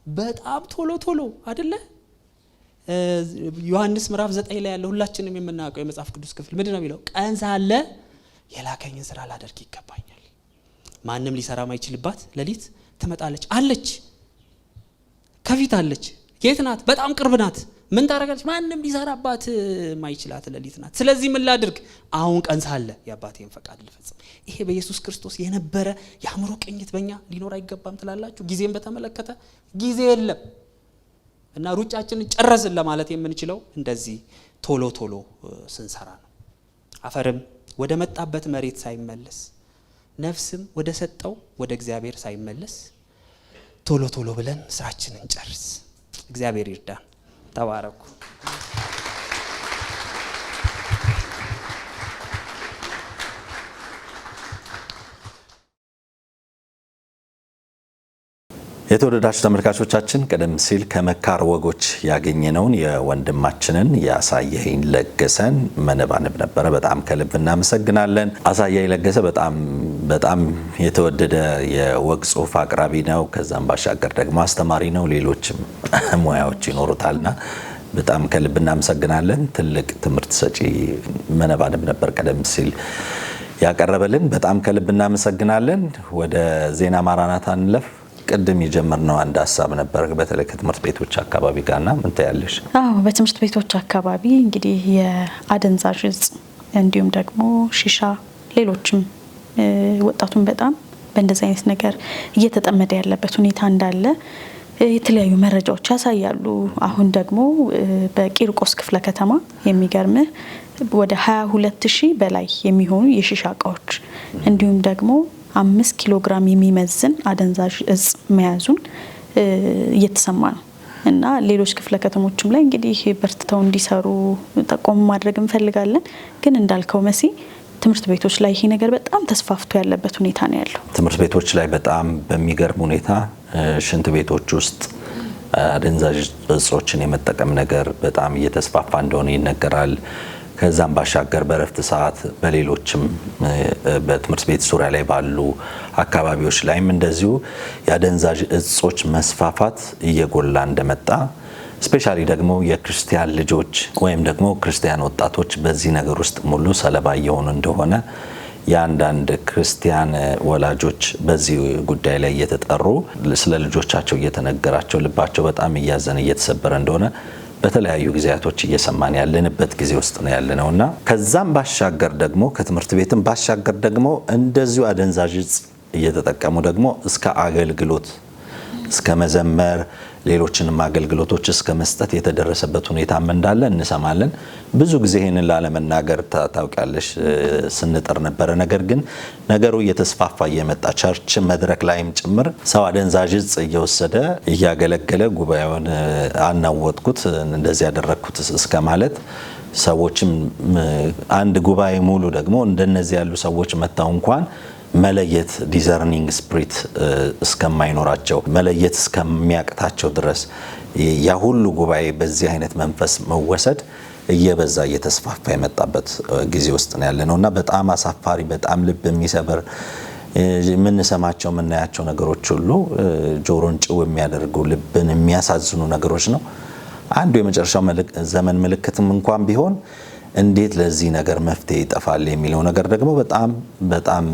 በጣም ቶሎ ቶሎ አይደለ? ዮሐንስ ምዕራፍ 9 ላይ ያለው ሁላችንም የምናውቀው የመጽሐፍ ቅዱስ ክፍል ምንድን ነው የሚለው? ቀን ሳለ የላከኝን ስራ ላደርግ ይገባኛል። ማንም ሊሰራ ማይችልባት ሌሊት ትመጣለች። አለች፣ ከፊት አለች። የት ናት? በጣም ቅርብ ናት። ምን ታረጋለች? ማንም ሊሰራባት ማይችላት ሌሊት ናት። ስለዚህ ምን ላድርግ? አሁን ቀን ሳለ የአባቴን ፈቃድ ልፈጽም። ይሄ በኢየሱስ ክርስቶስ የነበረ የአእምሮ ቅኝት በእኛ ሊኖር አይገባም ትላላችሁ? ጊዜን በተመለከተ ጊዜ የለም እና ሩጫችንን ጨረስን ለማለት የምንችለው እንደዚህ ቶሎ ቶሎ ስንሰራ ነው። አፈርም ወደ መጣበት መሬት ሳይመለስ፣ ነፍስም ወደ ሰጠው ወደ እግዚአብሔር ሳይመለስ ቶሎ ቶሎ ብለን ስራችንን ጨርስ። እግዚአብሔር ይርዳን። ተባረኩ። የተወደዳችሁ ተመልካቾቻችን ቀደም ሲል ከመካር ወጎች ያገኘነውን የወንድማችንን የአሳየኸኝ ለገሰን መነባነብ ነበረ። በጣም ከልብ እናመሰግናለን። አሳየኸኝ ለገሰ በጣም የተወደደ የወግ ጽሑፍ አቅራቢ ነው። ከዛም ባሻገር ደግሞ አስተማሪ ነው። ሌሎችም ሙያዎች ይኖሩታልና በጣም ከልብ እናመሰግናለን። ትልቅ ትምህርት ሰጪ መነባነብ ነበር ቀደም ሲል ያቀረበልን። በጣም ከልብ እናመሰግናለን። ወደ ዜና ማራናታ እንለፍ። ቅድም የጀመርነው አንድ ሀሳብ ነበር በተለይ ከትምህርት ቤቶች አካባቢ ጋርና ምን ታያለሽ? አዎ በትምህርት ቤቶች አካባቢ እንግዲህ የአደንዛዥ እጽ እንዲሁም ደግሞ ሺሻ፣ ሌሎችም ወጣቱን በጣም በእንደዚህ አይነት ነገር እየተጠመደ ያለበት ሁኔታ እንዳለ የተለያዩ መረጃዎች ያሳያሉ። አሁን ደግሞ በቂርቆስ ክፍለ ከተማ የሚገርምህ ወደ 22,000 በላይ የሚሆኑ የሺሻ እቃዎች እንዲሁም ደግሞ 5 ኪሎ ግራም የሚመዝን አደንዛዥ እጽ መያዙን እየተሰማ ነው እና ሌሎች ክፍለ ከተሞችም ላይ እንግዲህ በርትተው እንዲሰሩ ጠቆም ማድረግ እንፈልጋለን። ግን እንዳልከው መሲ ትምህርት ቤቶች ላይ ይሄ ነገር በጣም ተስፋፍቶ ያለበት ሁኔታ ነው ያለው። ትምህርት ቤቶች ላይ በጣም በሚገርም ሁኔታ ሽንት ቤቶች ውስጥ አደንዛዥ እጾችን የመጠቀም ነገር በጣም እየተስፋፋ እንደሆነ ይነገራል። ከዛም ባሻገር በረፍት ሰዓት በሌሎችም በትምህርት ቤት ዙሪያ ላይ ባሉ አካባቢዎች ላይም እንደዚሁ የአደንዛዥ እጾች መስፋፋት እየጎላ እንደመጣ ስፔሻሊ ደግሞ የክርስቲያን ልጆች ወይም ደግሞ ክርስቲያን ወጣቶች በዚህ ነገር ውስጥ ሙሉ ሰለባ እየሆኑ እንደሆነ የአንዳንድ ክርስቲያን ወላጆች በዚህ ጉዳይ ላይ እየተጠሩ ስለ ልጆቻቸው እየተነገራቸው ልባቸው በጣም እያዘነ እየተሰበረ እንደሆነ በተለያዩ ጊዜያቶች እየሰማን ያለንበት ጊዜ ውስጥ ነው ያለነውና ከዛም ባሻገር ደግሞ ከትምህርት ቤትም ባሻገር ደግሞ እንደዚሁ አደንዛዥ ዕፅ እየተጠቀሙ ደግሞ እስከ አገልግሎት እስከ መዘመር ሌሎችንም አገልግሎቶች እስከ መስጠት የተደረሰበት ሁኔታም እንዳለ እንሰማለን። ብዙ ጊዜ ይህንን ላለመናገር ታውቂያለሽ ስንጥር ነበረ። ነገር ግን ነገሩ እየተስፋፋ እየመጣ ቸርች መድረክ ላይም ጭምር ሰው አደንዛዥ ዕፅ እየወሰደ እያገለገለ ጉባኤውን አናወጥኩት እንደዚህ ያደረግኩት እስከ ማለት ሰዎችም አንድ ጉባኤ ሙሉ ደግሞ እንደነዚህ ያሉ ሰዎች መታው እንኳን መለየት ዲዘርኒንግ ስፕሪት እስከማይኖራቸው መለየት እስከሚያቅታቸው ድረስ ያ ሁሉ ጉባኤ በዚህ አይነት መንፈስ መወሰድ እየበዛ እየተስፋፋ የመጣበት ጊዜ ውስጥ ነው ያለነውና በጣም አሳፋሪ በጣም ልብ የሚሰብር የምንሰማቸው የምናያቸው ነገሮች ሁሉ ጆሮን ጭው የሚያደርጉ ልብን የሚያሳዝኑ ነገሮች ነው። አንዱ የመጨረሻው ዘመን ምልክትም እንኳን ቢሆን እንዴት ለዚህ ነገር መፍትሄ ይጠፋል የሚለው ነገር ደግሞ በጣም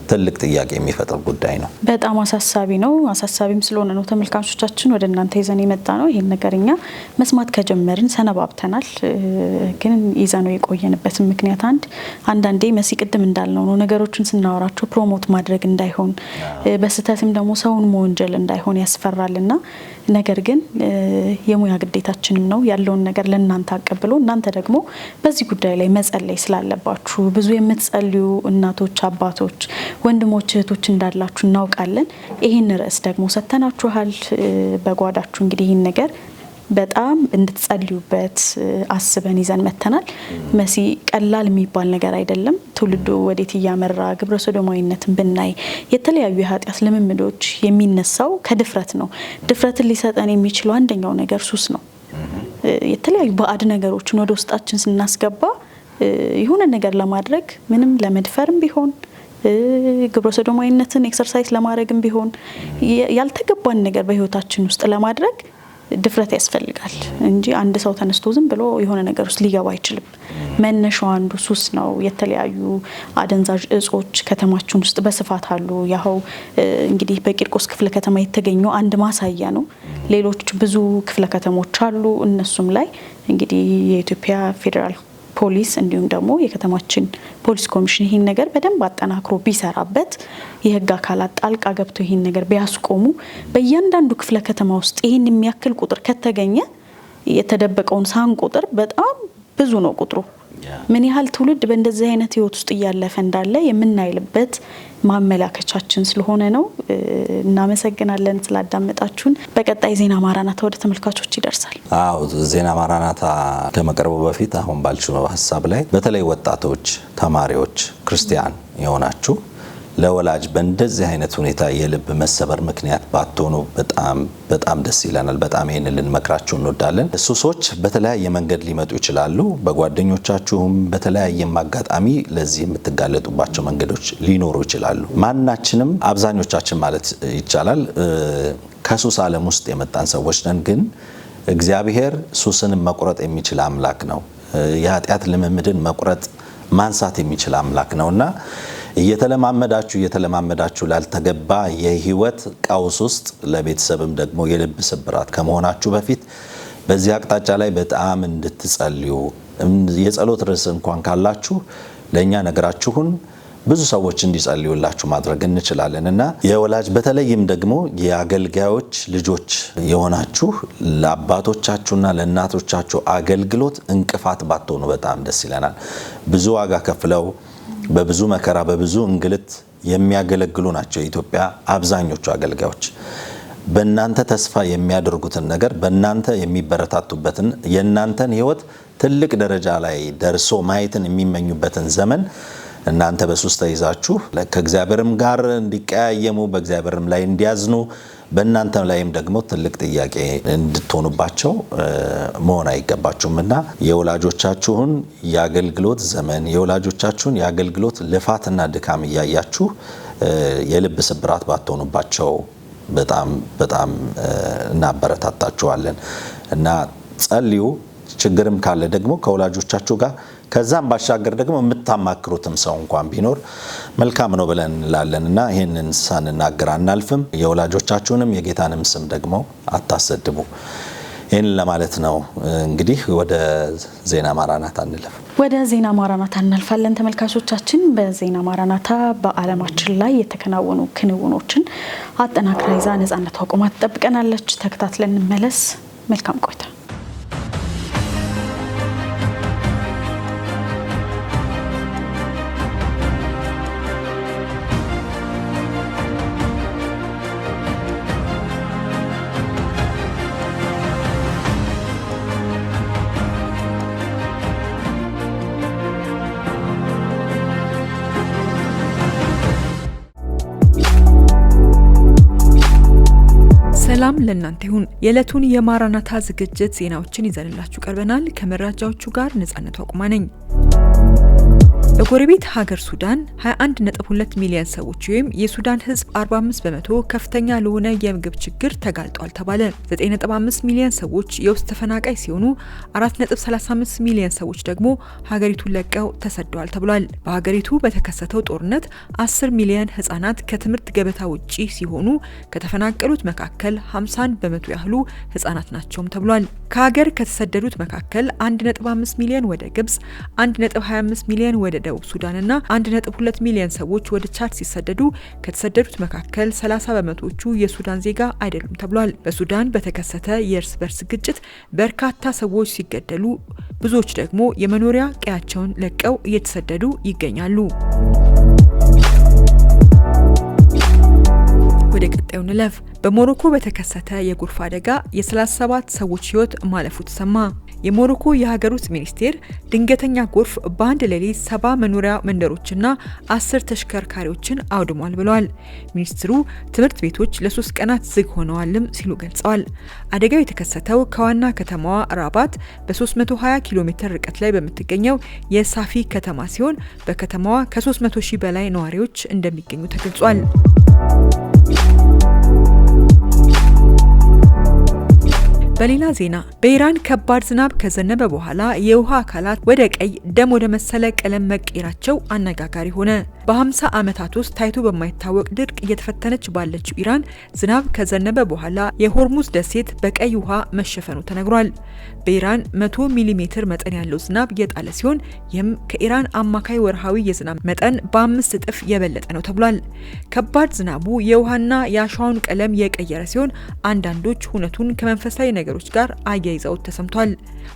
ትልቅ ጥያቄ የሚፈጥር ጉዳይ ነው። በጣም አሳሳቢ ነው። አሳሳቢም ስለሆነ ነው ተመልካቾቻችን ወደ እናንተ ይዘን የመጣ ነው። ይሄን ነገርኛ መስማት ከጀመርን ሰነባብተናል። ግን ይዘነው የቆየንበት ምክንያት አንዳንዴ መሲ ቅድም እንዳልነው ነው ነገሮችን ስናወራቸው ፕሮሞት ማድረግ እንዳይሆን በስተትም ደግሞ ሰውን መወንጀል እንዳይሆን ያስፈራልና ነገር ግን የሙያ ግዴታችንም ነው ያለውን ነገር ለእናንተ አቀብሎ እናንተ ደግሞ በዚህ ጉዳይ ላይ መጸለይ ስላለባችሁ ብዙ የምትጸልዩ እናቶች፣ አባቶች፣ ወንድሞች፣ እህቶች እንዳላችሁ እናውቃለን። ይህን ርዕስ ደግሞ ሰተናችኋል በጓዳችሁ። እንግዲህ ይህን ነገር በጣም እንድትጸልዩበት አስበን ይዘን መተናል። መሲ ቀላል የሚባል ነገር አይደለም። ትውልዱ ወዴት እያመራ ግብረ ሰዶማዊነትን ብናይ የተለያዩ የኃጢአት ልምምዶች የሚነሳው ከድፍረት ነው። ድፍረትን ሊሰጠን የሚችለው አንደኛው ነገር ሱስ ነው። የተለያዩ ባዕድ ነገሮችን ወደ ውስጣችን ስናስገባ የሆነ ነገር ለማድረግ ምንም ለመድፈርም ቢሆን ግብረ ሰዶማዊነትን ኤክሰርሳይዝ ለማድረግም ቢሆን ያልተገባን ነገር በህይወታችን ውስጥ ለማድረግ ድፍረት ያስፈልጋል እንጂ አንድ ሰው ተነስቶ ዝም ብሎ የሆነ ነገር ውስጥ ሊገባ አይችልም። መነሻው አንዱ ሱስ ነው። የተለያዩ አደንዛዥ ዕጾች ከተማችን ውስጥ በስፋት አሉ። ያው እንግዲህ በቂርቆስ ክፍለ ከተማ የተገኘው አንድ ማሳያ ነው። ሌሎች ብዙ ክፍለ ከተሞች አሉ። እነሱም ላይ እንግዲህ የኢትዮጵያ ፌዴራል ፖሊስ እንዲሁም ደግሞ የከተማችን ፖሊስ ኮሚሽን ይህን ነገር በደንብ አጠናክሮ ቢሰራበት የህግ አካላት ጣልቃ ገብቶ ይህን ነገር ቢያስቆሙ በእያንዳንዱ ክፍለ ከተማ ውስጥ ይህን የሚያክል ቁጥር ከተገኘ የተደበቀውን ሳን ቁጥር በጣም ብዙ ነው ቁጥሩ። ምን ያህል ትውልድ በእንደዚህ አይነት ህይወት ውስጥ እያለፈ እንዳለ የምናይልበት ማመላከቻችን ስለሆነ ነው። እናመሰግናለን ስላዳመጣችሁን። በቀጣይ ዜና ማራናታ ወደ ተመልካቾች ይደርሳል። አዎ ዜና ማራናታ ከመቅረቡ በፊት አሁን ባልሽው ሀሳብ ላይ በተለይ ወጣቶች፣ ተማሪዎች፣ ክርስቲያን የሆናችሁ ለወላጅ በእንደዚህ አይነት ሁኔታ የልብ መሰበር ምክንያት ባትሆኑ በጣም ደስ ይለናል። በጣም ይሄንን ልንመክራችሁ እንወዳለን። ሱሶች በተለያየ መንገድ ሊመጡ ይችላሉ። በጓደኞቻችሁም በተለያየ አጋጣሚ ለዚህ የምትጋለጡባቸው መንገዶች ሊኖሩ ይችላሉ። ማናችንም አብዛኞቻችን ማለት ይቻላል ከሱስ ዓለም ውስጥ የመጣን ሰዎች ነን። ግን እግዚአብሔር ሱስን መቁረጥ የሚችል አምላክ ነው። የኃጢአት ልምምድን መቁረጥ ማንሳት የሚችል አምላክ ነውና እየተለማመዳችሁ ላልተገባ የህይወት ቀውስ ውስጥ ለቤተሰብም ደግሞ የልብ ስብራት ከመሆናችሁ በፊት በዚህ አቅጣጫ ላይ በጣም እንድትጸልዩ የጸሎት ርዕስ እንኳን ካላችሁ ለኛ ነገራችሁን ብዙ ሰዎች እንዲጸልዩላችሁ ማድረግ እንችላለንና የወላጅ በተለይም ደግሞ የአገልጋዮች ልጆች የሆናችሁ ለአባቶቻችሁና ለእናቶቻችሁ አገልግሎት እንቅፋት ባትሆኑ በጣም ደስ ይለናል። ብዙ ዋጋ ከፍለው በብዙ መከራ በብዙ እንግልት የሚያገለግሉ ናቸው የኢትዮጵያ አብዛኞቹ አገልጋዮች። በእናንተ ተስፋ የሚያደርጉትን ነገር በእናንተ የሚበረታቱበትን የእናንተን ህይወት ትልቅ ደረጃ ላይ ደርሶ ማየትን የሚመኙበትን ዘመን እናንተ በሱስ ተይዛችሁ ከእግዚአብሔርም ጋር እንዲቀያየሙ በእግዚአብሔርም ላይ እንዲያዝኑ በእናንተ ላይም ደግሞ ትልቅ ጥያቄ እንድትሆኑባቸው መሆን አይገባችሁምና የወላጆቻችሁን የአገልግሎት ዘመን የወላጆቻችሁን የአገልግሎት ልፋትና ድካም እያያችሁ የልብ ስብራት ባትሆኑባቸው በጣም እናበረታታችኋለን እና ጸልዩ። ችግርም ካለ ደግሞ ከወላጆቻችሁ ጋር ከዛም ባሻገር ደግሞ የምታማክሩትም ሰው እንኳን ቢኖር መልካም ነው ብለን እንላለንና ይሄንን ሳንናገር አናልፍም። የወላጆቻችሁንም የጌታንም ስም ደግሞ አታሰድቡ። ይህን ለማለት ነው። እንግዲህ ወደ ዜና ማራናታ እንለፍ። ወደ ዜና ማራናታ እናልፋለን ተመልካቾቻችን። በዜና ማራናታ በዓለማችን ላይ የተከናወኑ ክንውኖችን አጠናክራ ይዛ ነጻነት ዋቁማ ትጠብቀናለች። ተከታትለን እንመለስ። መልካም ቆይታ። ሰላም ለእናንተ ይሁን። የዕለቱን የማራናታ ዝግጅት ዜናዎችን ይዘንላችሁ ቀርበናል። ከመረጃዎቹ ጋር ነጻነት ዋቁማ ነኝ። በጎረቤት ሀገር ሱዳን 21.2 ሚሊዮን ሰዎች ወይም የሱዳን ሕዝብ 45% ከፍተኛ ለሆነ የምግብ ችግር ተጋልጧል ተባለ። 9.5 ሚሊዮን ሰዎች የውስጥ ተፈናቃይ ሲሆኑ 4.35 ሚሊዮን ሰዎች ደግሞ ሀገሪቱን ለቀው ተሰደዋል ተብሏል። በሀገሪቱ በተከሰተው ጦርነት 10 ሚሊዮን ህጻናት ከትምህርት ገበታ ውጪ ሲሆኑ ከተፈናቀሉት መካከል 51% ያህሉ ህጻናት ናቸውም ተብሏል። ከሀገር ከተሰደዱት መካከል 1.5 ሚሊዮን ወደ ግብጽ፣ 1.25 ሚሊዮን ወደ ደቡብ ሱዳንና 1.2 ሚሊዮን ሰዎች ወደ ቻድ ሲሰደዱ ከተሰደዱት መካከል 30%ዎቹ የሱዳን ዜጋ አይደሉም ተብሏል። በሱዳን በተከሰተ የእርስ በርስ ግጭት በርካታ ሰዎች ሲገደሉ፣ ብዙዎች ደግሞ የመኖሪያ ቀያቸውን ለቀው እየተሰደዱ ይገኛሉ። ወደ ቀጣዩ ንለፍ። በሞሮኮ በተከሰተ የጎርፍ አደጋ የ37 ሰዎች ህይወት ማለፉ ተሰማ። የሞሮኮ የሀገር ውስጥ ሚኒስቴር ድንገተኛ ጎርፍ በአንድ ሌሊት 70 መኖሪያ መንደሮችና 10 ተሽከርካሪዎችን አውድሟል ብለዋል። ሚኒስትሩ ትምህርት ቤቶች ለ3 ቀናት ዝግ ሆነዋልም ሲሉ ገልጸዋል። አደጋው የተከሰተው ከዋና ከተማዋ ራባት በ320 ኪሎ ሜትር ርቀት ላይ በምትገኘው የሳፊ ከተማ ሲሆን በከተማዋ ከ300 ሺህ በላይ ነዋሪዎች እንደሚገኙ ተገልጿል። በሌላ ዜና በኢራን ከባድ ዝናብ ከዘነበ በኋላ የውሃ አካላት ወደ ቀይ ደም ወደ መሰለ ቀለም መቀየራቸው አነጋጋሪ ሆነ። በ50 ዓመታት ውስጥ ታይቶ በማይታወቅ ድርቅ እየተፈተነች ባለችው ኢራን ዝናብ ከዘነበ በኋላ የሆርሙዝ ደሴት በቀይ ውሃ መሸፈኑ ተነግሯል። በኢራን 100 ሚሊ ሜትር መጠን ያለው ዝናብ የጣለ ሲሆን ይህም ከኢራን አማካይ ወርሃዊ የዝናብ መጠን በ5 እጥፍ የበለጠ ነው ተብሏል። ከባድ ዝናቡ የውሃና የአሸዋውን ቀለም የቀየረ ሲሆን አንዳንዶች ሁነቱን ከመንፈሳዊ ነገሮች ጋር አያይዘውት ተሰምቷል።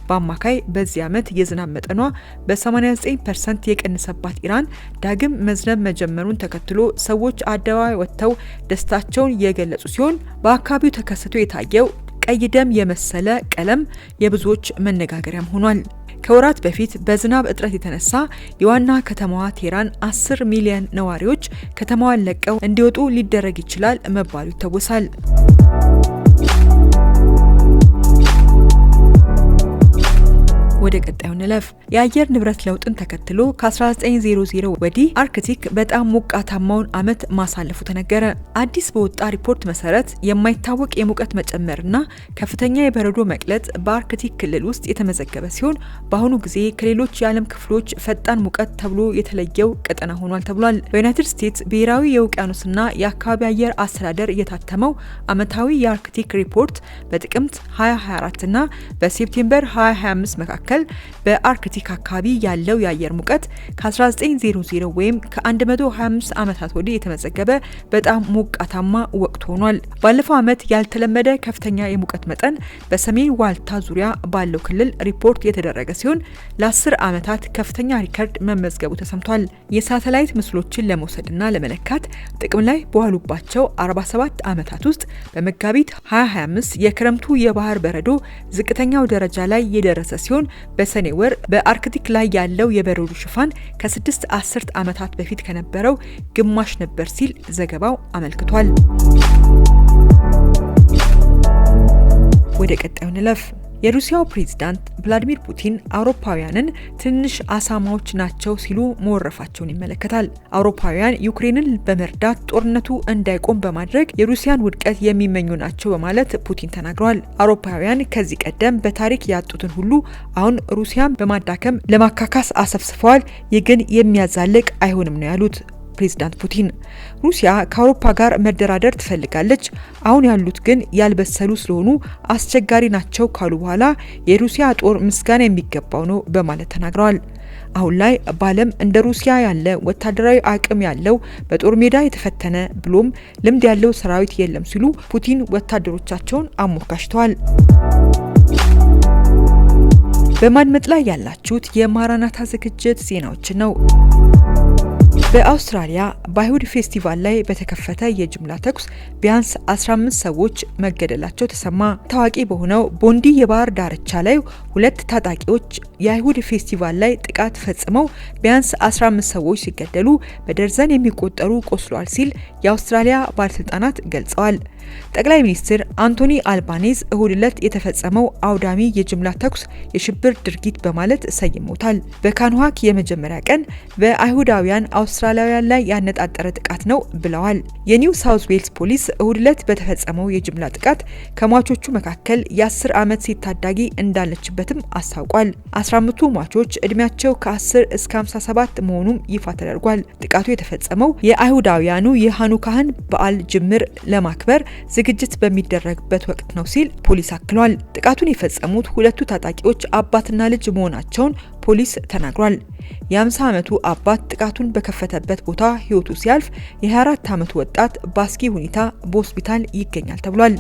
በአማካይ በዚህ ዓመት የዝናብ መጠኗ በ89% የቀነሰባት ኢራን ዳግም መዝነብ መጀመሩን ተከትሎ ሰዎች አደባባይ ወጥተው ደስታቸውን የገለጹ ሲሆን በአካባቢው ተከስቶ የታየው ቀይ ደም የመሰለ ቀለም የብዙዎች መነጋገሪያም ሆኗል። ከወራት በፊት በዝናብ እጥረት የተነሳ የዋና ከተማዋ ቴህራን 10 ሚሊዮን ነዋሪዎች ከተማዋን ለቀው እንዲወጡ ሊደረግ ይችላል መባሉ ይታወሳል። ወደ ቀጣዩ ንለፍ። የአየር ንብረት ለውጥን ተከትሎ ከ1900 ወዲህ አርክቲክ በጣም ሞቃታማውን ዓመት ማሳለፉ ተነገረ። አዲስ በወጣ ሪፖርት መሰረት የማይታወቅ የሙቀት መጨመርና ከፍተኛ የበረዶ መቅለጥ በአርክቲክ ክልል ውስጥ የተመዘገበ ሲሆን በአሁኑ ጊዜ ከሌሎች የዓለም ክፍሎች ፈጣን ሙቀት ተብሎ የተለየው ቀጠና ሆኗል ተብሏል። በዩናይትድ ስቴትስ ብሔራዊ የውቅያኖስና የአካባቢ አየር አስተዳደር የታተመው ዓመታዊ የአርክቲክ ሪፖርት በጥቅምት 2024 እና በሴፕቴምበር 2025 መካከል በአርክቲክ አካባቢ ያለው የአየር ሙቀት ከ1900 ወይም ከ125 ዓመታት ወዲህ የተመዘገበ በጣም ሞቃታማ ወቅት ሆኗል። ባለፈው ዓመት ያልተለመደ ከፍተኛ የሙቀት መጠን በሰሜን ዋልታ ዙሪያ ባለው ክልል ሪፖርት የተደረገ ሲሆን ለ10 ዓመታት ከፍተኛ ሪከርድ መመዝገቡ ተሰምቷል። የሳተላይት ምስሎችን ለመውሰድና ለመለካት ጥቅም ላይ በዋሉባቸው 47 ዓመታት ውስጥ በመጋቢት 2025 የክረምቱ የባህር በረዶ ዝቅተኛው ደረጃ ላይ የደረሰ ሲሆን በሰኔ ወር በአርክቲክ ላይ ያለው የበረዶ ሽፋን ከ6 አስርት ዓመታት በፊት ከነበረው ግማሽ ነበር ሲል ዘገባው አመልክቷል። ወደ ቀጣዩ ንለፍ። የሩሲያው ፕሬዝዳንት ቭላዲሚር ፑቲን አውሮፓውያንን ትንሽ አሳማዎች ናቸው ሲሉ መወረፋቸውን ይመለከታል። አውሮፓውያን ዩክሬንን በመርዳት ጦርነቱ እንዳይቆም በማድረግ የሩሲያን ውድቀት የሚመኙ ናቸው በማለት ፑቲን ተናግረዋል። አውሮፓውያን ከዚህ ቀደም በታሪክ ያጡትን ሁሉ አሁን ሩሲያን በማዳከም ለማካካስ አሰፍስፈዋል። ይህ ግን የሚያዛልቅ አይሆንም ነው ያሉት። ፕሬዝዳንት ፑቲን። ሩሲያ ከአውሮፓ ጋር መደራደር ትፈልጋለች፣ አሁን ያሉት ግን ያልበሰሉ ስለሆኑ አስቸጋሪ ናቸው ካሉ በኋላ የሩሲያ ጦር ምስጋና የሚገባው ነው በማለት ተናግረዋል። አሁን ላይ በዓለም እንደ ሩሲያ ያለ ወታደራዊ አቅም ያለው በጦር ሜዳ የተፈተነ ብሎም ልምድ ያለው ሰራዊት የለም ሲሉ ፑቲን ወታደሮቻቸውን አሞካሽተዋል። በማድመጥ ላይ ያላችሁት የማራናታ ዝግጅት ዜናዎችን ነው። በአውስትራሊያ በአይሁድ ፌስቲቫል ላይ በተከፈተ የጅምላ ተኩስ ቢያንስ 15 ሰዎች መገደላቸው ተሰማ። ታዋቂ በሆነው ቦንዲ የባህር ዳርቻ ላይ 2 ታጣቂዎች የአይሁድ ፌስቲቫል ላይ ጥቃት ፈጽመው ቢያንስ 15 ሰዎች ሲገደሉ በደርዘን የሚቆጠሩ ቆስሏል ሲል የአውስትራሊያ ባለስልጣናት ገልጸዋል። ጠቅላይ ሚኒስትር አንቶኒ አልባኔዝ እሁድ ዕለት የተፈጸመው አውዳሚ የጅምላ ተኩስ የሽብር ድርጊት በማለት ሰይመውታል። በካንዋክ የመጀመሪያ ቀን በአይሁዳውያን አውስትራሊያውያን ላይ ያነጣጠረ ጥቃት ነው ብለዋል። የኒው ሳውዝ ዌልስ ፖሊስ እሁድ ዕለት በተፈጸመው የጅምላ ጥቃት ከሟቾቹ መካከል የ10 ዓመት ሴት ታዳጊ እንዳለችበትም አስታውቋል። 15ቱ ሟቾች እድሜያቸው ከ10 እስከ 57 መሆኑም ይፋ ተደርጓል። ጥቃቱ የተፈጸመው የአይሁዳውያኑ የሃኑካህን በዓል ጅምር ለማክበር ዝግጅት በሚደረግበት ወቅት ነው ሲል ፖሊስ አክሏል። ጥቃቱን የፈጸሙት 2ቱ ታጣቂዎች አባትና ልጅ መሆናቸውን ፖሊስ ተናግሯል። የ50 ዓመቱ አባት ጥቃቱን በከፈተበት ቦታ ህይወቱ ሲያልፍ የ24 ዓመቱ ወጣት በአስጊ ሁኔታ በሆስፒታል ይገኛል ተብሏል።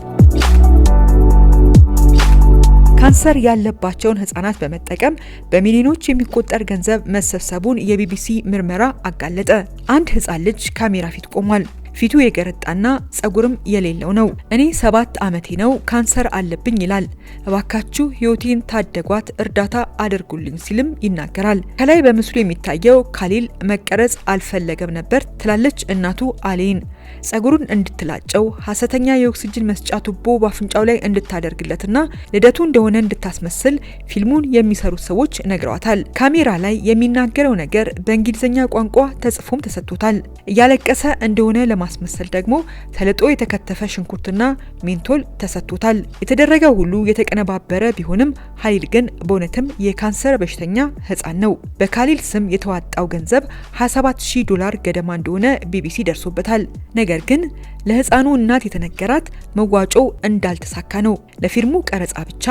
ካንሰር ያለባቸውን ህጻናት በመጠቀም በሚሊዮኖች የሚቆጠር ገንዘብ መሰብሰቡን የቢቢሲ ምርመራ አጋለጠ። አንድ ህጻን ልጅ ካሜራ ፊት ቆሟል። ፊቱ የገረጣና ጸጉርም የሌለው ነው። እኔ 7 ዓመቴ ነው፣ ካንሰር አለብኝ ይላል። እባካችሁ ህይወቴን ታደጓት፣ እርዳታ አድርጉልኝ ሲልም ይናገራል። ከላይ በምስሉ የሚታየው ካሊል መቀረጽ አልፈለገም ነበር ትላለች እናቱ አሌን። ጸጉሩን እንድትላጨው ሐሰተኛ የኦክሲጅን መስጫ ቱቦ በአፍንጫው ላይ እንድታደርግለትና ልደቱ እንደሆነ እንድታስመስል ፊልሙን የሚሰሩት ሰዎች ነግረዋታል። ካሜራ ላይ የሚናገረው ነገር በእንግሊዝኛ ቋንቋ ተጽፎም ተሰጥቶታል። እያለቀሰ እንደሆነ ለማስመሰል ደግሞ ተልጦ የተከተፈ ሽንኩርትና ሜንቶል ተሰጥቶታል። የተደረገው ሁሉ የተቀነባበረ ቢሆንም ሀሊል ግን በእውነትም የካንሰር በሽተኛ ህፃን ነው። በካሊል ስም የተዋጣው ገንዘብ $27,000 ገደማ እንደሆነ ቢቢሲ ደርሶበታል። ነገር ግን ለህፃኑ እናት የተነገራት መዋጮው እንዳልተሳካ ነው። ለፊልሙ ቀረጻ ብቻ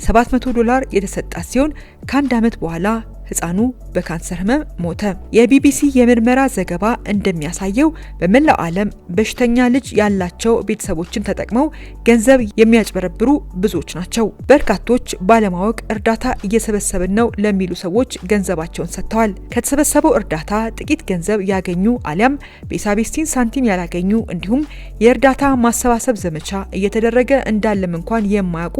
$700 የተሰጣት ሲሆን ከ1 ዓመት በኋላ ህፃኑ በካንሰር ህመም ሞተ። የቢቢሲ የምርመራ ዘገባ እንደሚያሳየው በመላው ዓለም በሽተኛ ልጅ ያላቸው ቤተሰቦችን ተጠቅመው ገንዘብ የሚያጭበረብሩ ብዙዎች ናቸው። በርካቶች ባለማወቅ እርዳታ እየሰበሰብን ነው ለሚሉ ሰዎች ገንዘባቸውን ሰጥተዋል። ከተሰበሰበው እርዳታ ጥቂት ገንዘብ ያገኙ አሊያም በሂሳቤስቲን ሳንቲም ያላገኙ እንዲሁም የእርዳታ ማሰባሰብ ዘመቻ እየተደረገ እንዳለም እንኳን የማያውቁ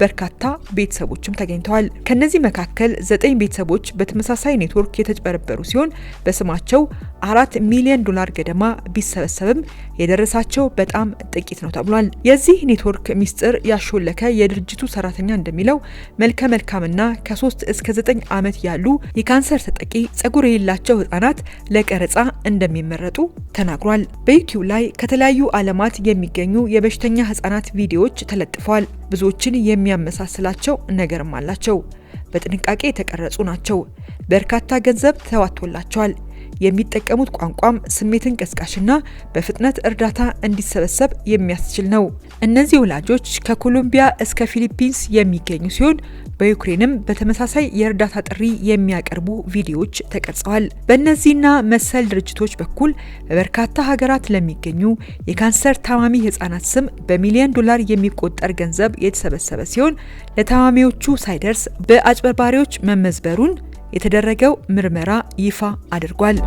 በርካታ ቤተሰቦችም ተገኝተዋል። ከነዚህ መካከል 9 ቤተሰቦች በተመሳሳይ ኔትወርክ የተጭበረበሩ ሲሆን በስማቸው $4 ሚሊዮን ገደማ ቢሰበሰብም የደረሳቸው በጣም ጥቂት ነው ተብሏል። የዚህ ኔትወርክ ሚስጥር ያሾለከ የድርጅቱ ሰራተኛ እንደሚለው መልከ መልካምና ከ3 እስከ 9 ዓመት ያሉ የካንሰር ተጠቂ ጸጉር የሌላቸው ህጻናት ለቀረጻ እንደሚመረጡ ተናግሯል። በዩቲዩብ ላይ ከተለያዩ ዓለማት የሚገኙ የበሽተኛ ህጻናት ቪዲዮዎች ተለጥፈዋል። ብዙዎችን የሚያመሳስላቸው ነገርም አላቸው። በጥንቃቄ የተቀረጹ ናቸው። በርካታ ገንዘብ ተዋጥቶላቸዋል። የሚጠቀሙት ቋንቋም ስሜትን ቀስቃሽና በፍጥነት እርዳታ እንዲሰበሰብ የሚያስችል ነው። እነዚህ ወላጆች ከኮሎምቢያ እስከ ፊሊፒንስ የሚገኙ ሲሆን በዩክሬንም በተመሳሳይ የእርዳታ ጥሪ የሚያቀርቡ ቪዲዮዎች ተቀርጸዋል። በእነዚህና መሰል ድርጅቶች በኩል በበርካታ ሀገራት ለሚገኙ የካንሰር ታማሚ ህጻናት ስም በሚሊዮን ዶላር የሚቆጠር ገንዘብ የተሰበሰበ ሲሆን ለታማሚዎቹ ሳይደርስ በአጭበርባሪዎች መመዝበሩን የተደረገው ምርመራ ይፋ አድርጓል።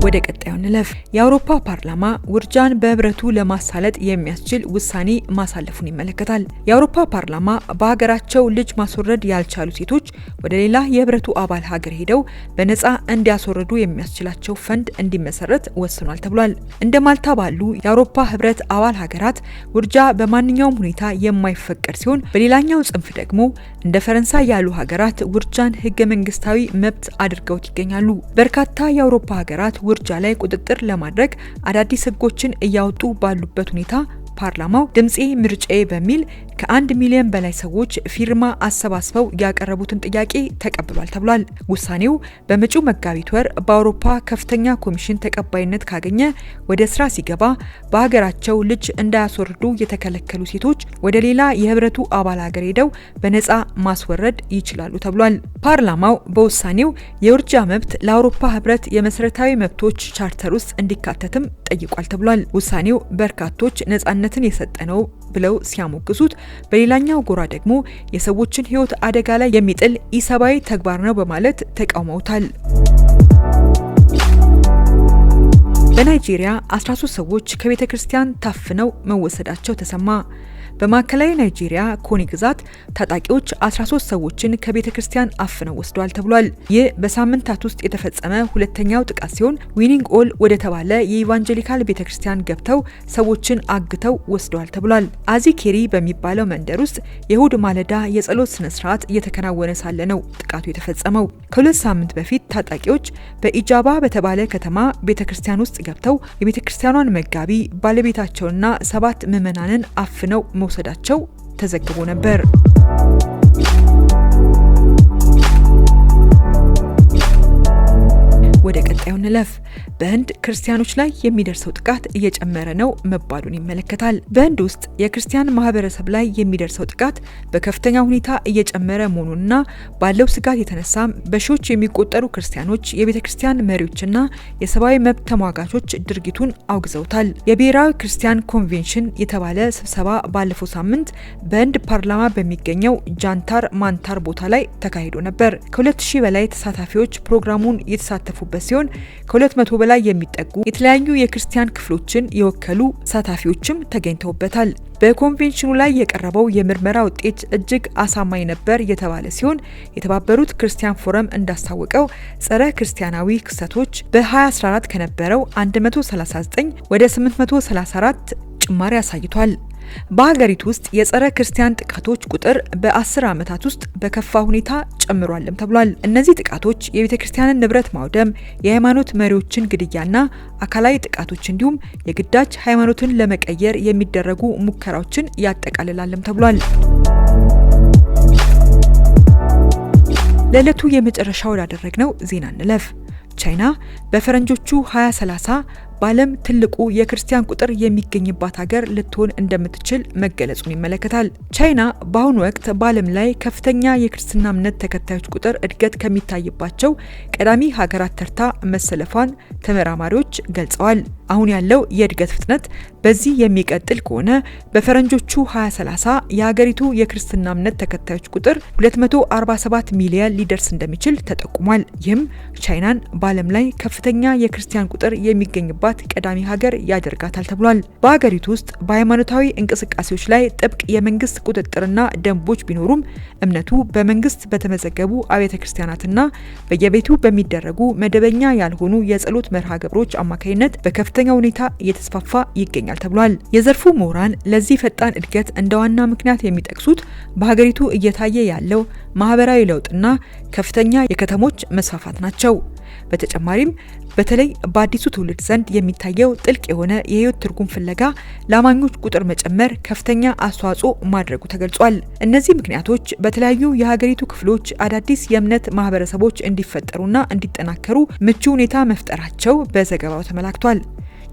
ወደ ቀጣዩ እንለፍ። የአውሮፓ ፓርላማ ውርጃን በህብረቱ ለማሳለጥ የሚያስችል ውሳኔ ማሳለፉን ይመለከታል። የአውሮፓ ፓርላማ በሀገራቸው ልጅ ማስወረድ ያልቻሉ ሴቶች ወደ ሌላ የህብረቱ አባል ሀገር ሄደው በነፃ እንዲያስወርዱ የሚያስችላቸው ፈንድ እንዲመሰረት ወስኗል ተብሏል። እንደ ማልታ ባሉ የአውሮፓ ህብረት አባል ሀገራት ውርጃ በማንኛውም ሁኔታ የማይፈቀድ ሲሆን፣ በሌላኛው ጽንፍ ደግሞ እንደ ፈረንሳይ ያሉ ሀገራት ውርጃን ህገ መንግስታዊ መብት አድርገውት ይገኛሉ። በርካታ የአውሮፓ ሀገራት ውርጃ ላይ ቁጥጥር ለማድረግ አዳዲስ ህጎችን እያወጡ ባሉበት ሁኔታ ፓርላማው ድምጼ ምርጫዬ በሚል ከ1 ሚሊዮን በላይ ሰዎች ፊርማ አሰባስበው ያቀረቡትን ጥያቄ ተቀብሏል ተብሏል። ውሳኔው በመጪው መጋቢት ወር በአውሮፓ ከፍተኛ ኮሚሽን ተቀባይነት ካገኘ ወደ ስራ ሲገባ በሀገራቸው ልጅ እንዳያስወርዱ የተከለከሉ ሴቶች ወደ ሌላ የህብረቱ አባል ሀገር ሄደው በነፃ ማስወረድ ይችላሉ ተብሏል። ፓርላማው በውሳኔው የውርጃ መብት ለአውሮፓ ህብረት የመሰረታዊ መብቶች ቻርተር ውስጥ እንዲካተትም ጠይቋል ተብሏል። ውሳኔው በርካቶች ነፃነትን የሰጠ ነው ብለው ሲያሞግሱት፣ በሌላኛው ጎራ ደግሞ የሰዎችን ህይወት አደጋ ላይ የሚጥል ኢሰብአዊ ተግባር ነው በማለት ተቃውመውታል። በናይጄሪያ 13 ሰዎች ከቤተ ክርስቲያን ታፍነው መወሰዳቸው ተሰማ። በማዕከላዊ ናይጄሪያ ኮኒ ግዛት ታጣቂዎች 13 ሰዎችን ከቤተ ክርስቲያን አፍነው ወስደዋል ተብሏል። ይህ በሳምንታት ውስጥ የተፈጸመ ሁለተኛው ጥቃት ሲሆን ዊኒንግ ኦል ወደ ተባለ የኢቫንጀሊካል ቤተ ክርስቲያን ገብተው ሰዎችን አግተው ወስደዋል ተብሏል። አዚኬሪ በሚባለው መንደር ውስጥ የእሁድ ማለዳ የጸሎት ስነ ስርዓት እየተከናወነ ሳለ ነው ጥቃቱ የተፈጸመው። ከ2 ሳምንት በፊት ታጣቂዎች በኢጃባ በተባለ ከተማ ቤተ ክርስቲያን ውስጥ ገብተው የቤተ ክርስቲያኗን መጋቢ ባለቤታቸውና 7 ምዕመናንን አፍነው መውሰዳቸው ተዘግቦ ነበር። ወደ ቀጣዩ እንለፍ። በህንድ ክርስቲያኖች ላይ የሚደርሰው ጥቃት እየጨመረ ነው መባሉን ይመለከታል። በህንድ ውስጥ የክርስቲያን ማህበረሰብ ላይ የሚደርሰው ጥቃት በከፍተኛ ሁኔታ እየጨመረ መሆኑንና ባለው ስጋት የተነሳም በሺዎች የሚቆጠሩ ክርስቲያኖች፣ የቤተ ክርስቲያን መሪዎችና የሰብአዊ መብት ተሟጋቾች ድርጊቱን አውግዘውታል። የብሔራዊ ክርስቲያን ኮንቬንሽን የተባለ ስብሰባ ባለፈው ሳምንት በህንድ ፓርላማ በሚገኘው ጃንታር ማንታር ቦታ ላይ ተካሂዶ ነበር። ከ2000 በላይ ተሳታፊዎች ፕሮግራሙን የተሳተፉበት ሲሆን ከ200 በላይ የሚጠጉ የተለያዩ የክርስቲያን ክፍሎችን የወከሉ ተሳታፊዎችም ተገኝተውበታል። በኮንቬንሽኑ ላይ የቀረበው የምርመራ ውጤት እጅግ አሳማኝ ነበር የተባለ ሲሆን የተባበሩት ክርስቲያን ፎረም እንዳስታወቀው ጸረ ክርስቲያናዊ ክስተቶች በ2014 ከነበረው 139 ወደ 834 ጭማሪ አሳይቷል። በሀገሪቱ ውስጥ የጸረ ክርስቲያን ጥቃቶች ቁጥር በ10 ዓመታት ውስጥ በከፋ ሁኔታ ጨምሯልም ተብሏል። እነዚህ ጥቃቶች የቤተ ክርስቲያንን ንብረት ማውደም፣ የሃይማኖት መሪዎችን ግድያና አካላዊ ጥቃቶች እንዲሁም የግዳጅ ሃይማኖትን ለመቀየር የሚደረጉ ሙከራዎችን ያጠቃልላልም ተብሏል። ለዕለቱ የመጨረሻ ወዳደረግነው ዜና እንለፍ። ቻይና በፈረንጆቹ 2030 በዓለም ትልቁ የክርስቲያን ቁጥር የሚገኝባት ሀገር ልትሆን እንደምትችል መገለጹን ይመለከታል። ቻይና በአሁኑ ወቅት በዓለም ላይ ከፍተኛ የክርስትና እምነት ተከታዮች ቁጥር እድገት ከሚታይባቸው ቀዳሚ ሀገራት ተርታ መሰለፏን ተመራማሪዎች ገልጸዋል። አሁን ያለው የእድገት ፍጥነት በዚህ የሚቀጥል ከሆነ በፈረንጆቹ 2030 የሀገሪቱ የክርስትና እምነት ተከታዮች ቁጥር 247 ሚሊዮን ሊደርስ እንደሚችል ተጠቁሟል። ይህም ቻይናን በዓለም ላይ ከፍተኛ የክርስቲያን ቁጥር የሚገኝባት ቀዳሚ ሀገር ያደርጋታል ተብሏል። በሀገሪቱ ውስጥ በሃይማኖታዊ እንቅስቃሴዎች ላይ ጥብቅ የመንግስት ቁጥጥርና ደንቦች ቢኖሩም እምነቱ በመንግስት በተመዘገቡ አብያተ ክርስቲያናትና በየቤቱ በሚደረጉ መደበኛ ያልሆኑ የጸሎት መርሃ ግብሮች አማካኝነት በከፍተኛ ሁኔታ እየተስፋፋ ይገኛል ተብሏል። የዘርፉ ምሁራን ለዚህ ፈጣን እድገት እንደ ዋና ምክንያት የሚጠቅሱት በሀገሪቱ እየታየ ያለው ማህበራዊ ለውጥና ከፍተኛ የከተሞች መስፋፋት ናቸው። በተጨማሪም በተለይ በአዲሱ ትውልድ ዘንድ የሚታየው ጥልቅ የሆነ የህይወት ትርጉም ፍለጋ ለአማኞች ቁጥር መጨመር ከፍተኛ አስተዋጽኦ ማድረጉ ተገልጿል። እነዚህ ምክንያቶች በተለያዩ የሀገሪቱ ክፍሎች አዳዲስ የእምነት ማህበረሰቦች እንዲፈጠሩና እንዲጠናከሩ ምቹ ሁኔታ መፍጠራቸው በዘገባው ተመላክቷል።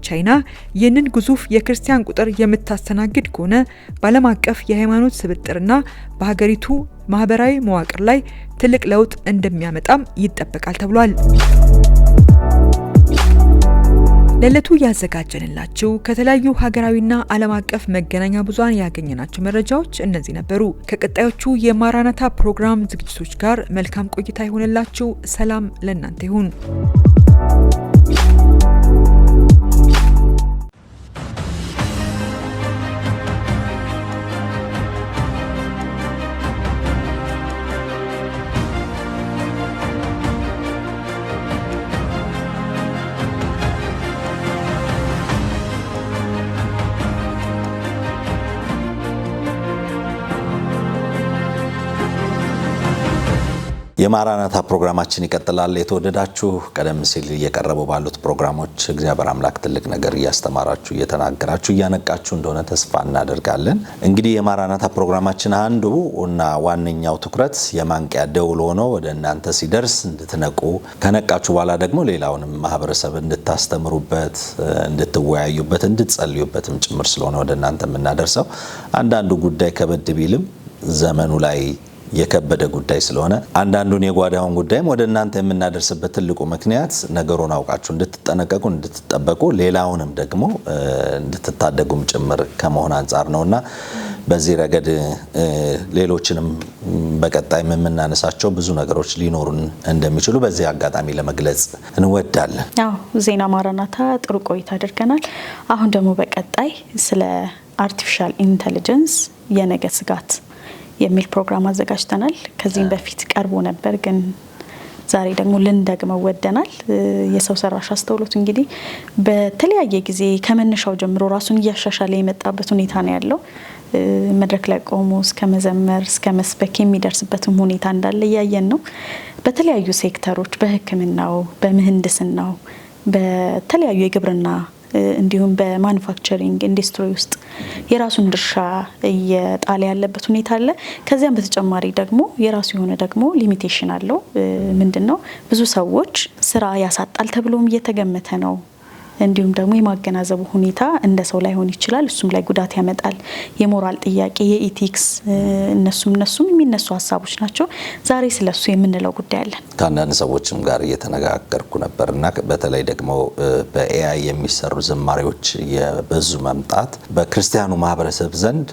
ቻይና ይህንን ግዙፍ የክርስቲያን ቁጥር የምታስተናግድ ከሆነ በዓለም አቀፍ የሃይማኖት ስብጥርና በሀገሪቱ ማህበራዊ መዋቅር ላይ ትልቅ ለውጥ እንደሚያመጣም ይጠበቃል ተብሏል። ለዕለቱ ያዘጋጀንላችሁ ከተለያዩ ሀገራዊና ዓለም አቀፍ መገናኛ ብዙሃን ያገኘናቸው መረጃዎች እነዚህ ነበሩ። ከቀጣዮቹ የማራናታ ፕሮግራም ዝግጅቶች ጋር መልካም ቆይታ ይሆንላችሁ። ሰላም ለእናንተ ይሁን። የማራናታ ፕሮግራማችን ይቀጥላል። የተወደዳችሁ ቀደም ሲል እየቀረቡ ባሉት ፕሮግራሞች እግዚአብሔር አምላክ ትልቅ ነገር እያስተማራችሁ እየተናገራችሁ እያነቃችሁ እንደሆነ ተስፋ እናደርጋለን። እንግዲህ የማራናታ ፕሮግራማችን አንዱ እና ዋነኛው ትኩረት የማንቂያ ደውል ሆኖ ወደ እናንተ ሲደርስ እንድትነቁ ከነቃችሁ በኋላ ደግሞ ሌላውንም ማህበረሰብ እንድታስተምሩበት፣ እንድትወያዩበት፣ እንድትጸልዩበትም ጭምር ስለሆነ ወደ እናንተ የምናደርሰው አንዳንዱ ጉዳይ ከበድ ቢልም ዘመኑ ላይ የከበደ ጉዳይ ስለሆነ አንዳንዱን የጓዳውን ጉዳይም ወደ እናንተ የምናደርስበት ትልቁ ምክንያት ነገሩን አውቃችሁ እንድትጠነቀቁ እንድትጠበቁ ሌላውንም ደግሞ እንድትታደጉም ጭምር ከመሆን አንጻር ነውና በዚህ ረገድ ሌሎችንም በቀጣይ የምናነሳቸው ብዙ ነገሮች ሊኖሩን እንደሚችሉ በዚህ አጋጣሚ ለመግለጽ እንወዳለን። ዜና ማራናታ ጥሩ ቆይታ አድርገናል። አሁን ደግሞ በቀጣይ ስለ አርቲፊሻል ኢንተለጀንስ የነገ ስጋት የሚል ፕሮግራም አዘጋጅተናል። ከዚህም በፊት ቀርቦ ነበር፣ ግን ዛሬ ደግሞ ልንደግመው ወደናል። የሰው ሰራሽ አስተውሎት እንግዲህ በተለያየ ጊዜ ከመነሻው ጀምሮ ራሱን እያሻሻለ የመጣበት ሁኔታ ነው ያለው። መድረክ ላይ ቆሞ እስከ መዘመር እስከ መስበክ የሚደርስበትም ሁኔታ እንዳለ እያየን ነው። በተለያዩ ሴክተሮች፣ በሕክምናው፣ በምህንድስናው፣ በተለያዩ የግብርና እንዲሁም በማኑፋክቸሪንግ ኢንዱስትሪ ውስጥ የራሱን ድርሻ እየጣለ ያለበት ሁኔታ አለ። ከዚያም በተጨማሪ ደግሞ የራሱ የሆነ ደግሞ ሊሚቴሽን አለው። ምንድነው? ብዙ ሰዎች ስራ ያሳጣል ተብሎም እየተገመተ ነው። እንዲሁም ደግሞ የማገናዘቡ ሁኔታ እንደ ሰው ላይሆን ይችላል። እሱም ላይ ጉዳት ያመጣል። የሞራል ጥያቄ፣ የኢቲክስ እነሱም የሚነሱ ሀሳቦች ናቸው። ዛሬ ስለሱ የምንለው ጉዳይ አለን። ከአንዳንድ ሰዎችም ጋር እየተነጋገርኩ ነበርና በተለይ ደግሞ በኤአይ የሚሰሩ ዝማሬዎች የበዙ መምጣት በክርስቲያኑ ማህበረሰብ ዘንድ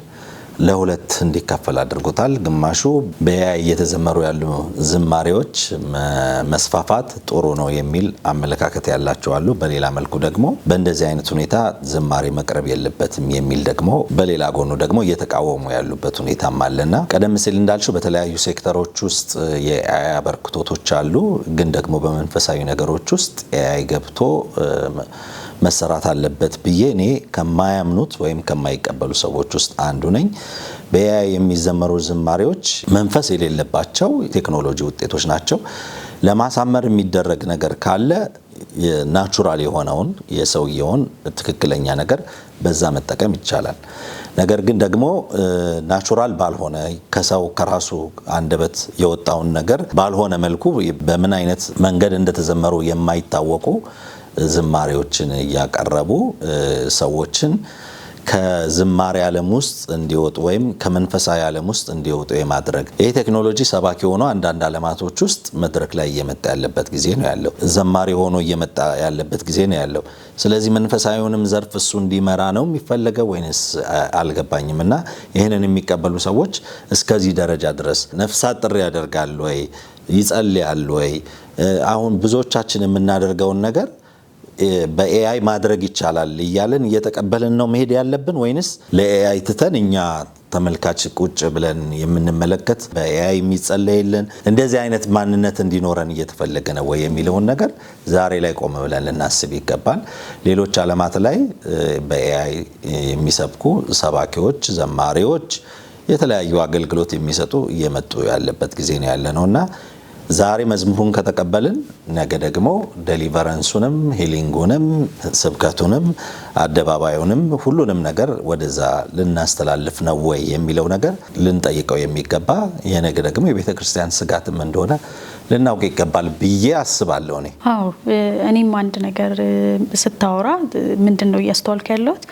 ለሁለት እንዲከፈል አድርጎታል። ግማሹ በኤአይ እየተዘመሩ ያሉ ዝማሬዎች መስፋፋት ጥሩ ነው የሚል አመለካከት ያላቸው አሉ። በሌላ መልኩ ደግሞ በእንደዚህ አይነት ሁኔታ ዝማሬ መቅረብ የለበትም የሚል ደግሞ በሌላ ጎኑ ደግሞ እየተቃወሙ ያሉበት ሁኔታም አለና ቀደም ሲል እንዳልሽው በተለያዩ ሴክተሮች ውስጥ የኤአይ አበርክቶቶች አሉ። ግን ደግሞ በመንፈሳዊ ነገሮች ውስጥ ኤአይ ገብቶ መሰራት አለበት ብዬ እኔ ከማያምኑት ወይም ከማይቀበሉ ሰዎች ውስጥ አንዱ ነኝ። በኤአይ የሚዘመሩ ዝማሬዎች መንፈስ የሌለባቸው ቴክኖሎጂ ውጤቶች ናቸው። ለማሳመር የሚደረግ ነገር ካለ ናቹራል የሆነውን የሰውየውን ትክክለኛ ነገር በዛ መጠቀም ይቻላል። ነገር ግን ደግሞ ናቹራል ባልሆነ ከሰው ከራሱ አንደበት የወጣውን ነገር ባልሆነ መልኩ በምን አይነት መንገድ እንደተዘመሩ የማይታወቁ ዝማሬዎችን እያቀረቡ ሰዎችን ከዝማሬ ዓለም ውስጥ እንዲወጡ ወይም ከመንፈሳዊ ዓለም ውስጥ እንዲወጡ የማድረግ ይሄ ቴክኖሎጂ ሰባኪ ሆኖ አንዳንድ ዓለማቶች ውስጥ መድረክ ላይ እየመጣ ያለበት ጊዜ ነው ያለው። ዘማሪ ሆኖ እየመጣ ያለበት ጊዜ ነው ያለው። ስለዚህ መንፈሳዊውንም ዘርፍ እሱ እንዲመራ ነው የሚፈለገው ወይንስ አልገባኝም። እና ይህንን የሚቀበሉ ሰዎች እስከዚህ ደረጃ ድረስ ነፍሳት ጥሪ ያደርጋሉ ወይ ይጸልያሉ ወይ? አሁን ብዙዎቻችን የምናደርገውን ነገር በኤአይ ማድረግ ይቻላል እያለን እየተቀበልን ነው መሄድ ያለብን ወይንስ ለኤአይ ትተን እኛ ተመልካች ቁጭ ብለን የምንመለከት በኤአይ የሚጸለይልን እንደዚህ አይነት ማንነት እንዲኖረን እየተፈለገ ነው ወይ የሚለውን ነገር ዛሬ ላይ ቆም ብለን ልናስብ ይገባል። ሌሎች ዓለማት ላይ በኤአይ የሚሰብኩ ሰባኪዎች፣ ዘማሪዎች፣ የተለያዩ አገልግሎት የሚሰጡ እየመጡ ያለበት ጊዜ ነው ያለ ነውና ዛሬ መዝሙሩን ከተቀበልን ነገ ደግሞ ዴሊቨረንሱንም ሂሊንጉንም ስብከቱንም አደባባዩንም ሁሉንም ነገር ወደዛ ልናስተላልፍ ነው ወይ የሚለው ነገር ልንጠይቀው የሚገባ የነገ ደግሞ የቤተ ክርስቲያን ስጋትም እንደሆነ ልናውቅ ይገባል ብዬ አስባለሁ። እኔም አንድ ነገር ስታወራ ምንድነው እያስተዋልኩ ያለሁት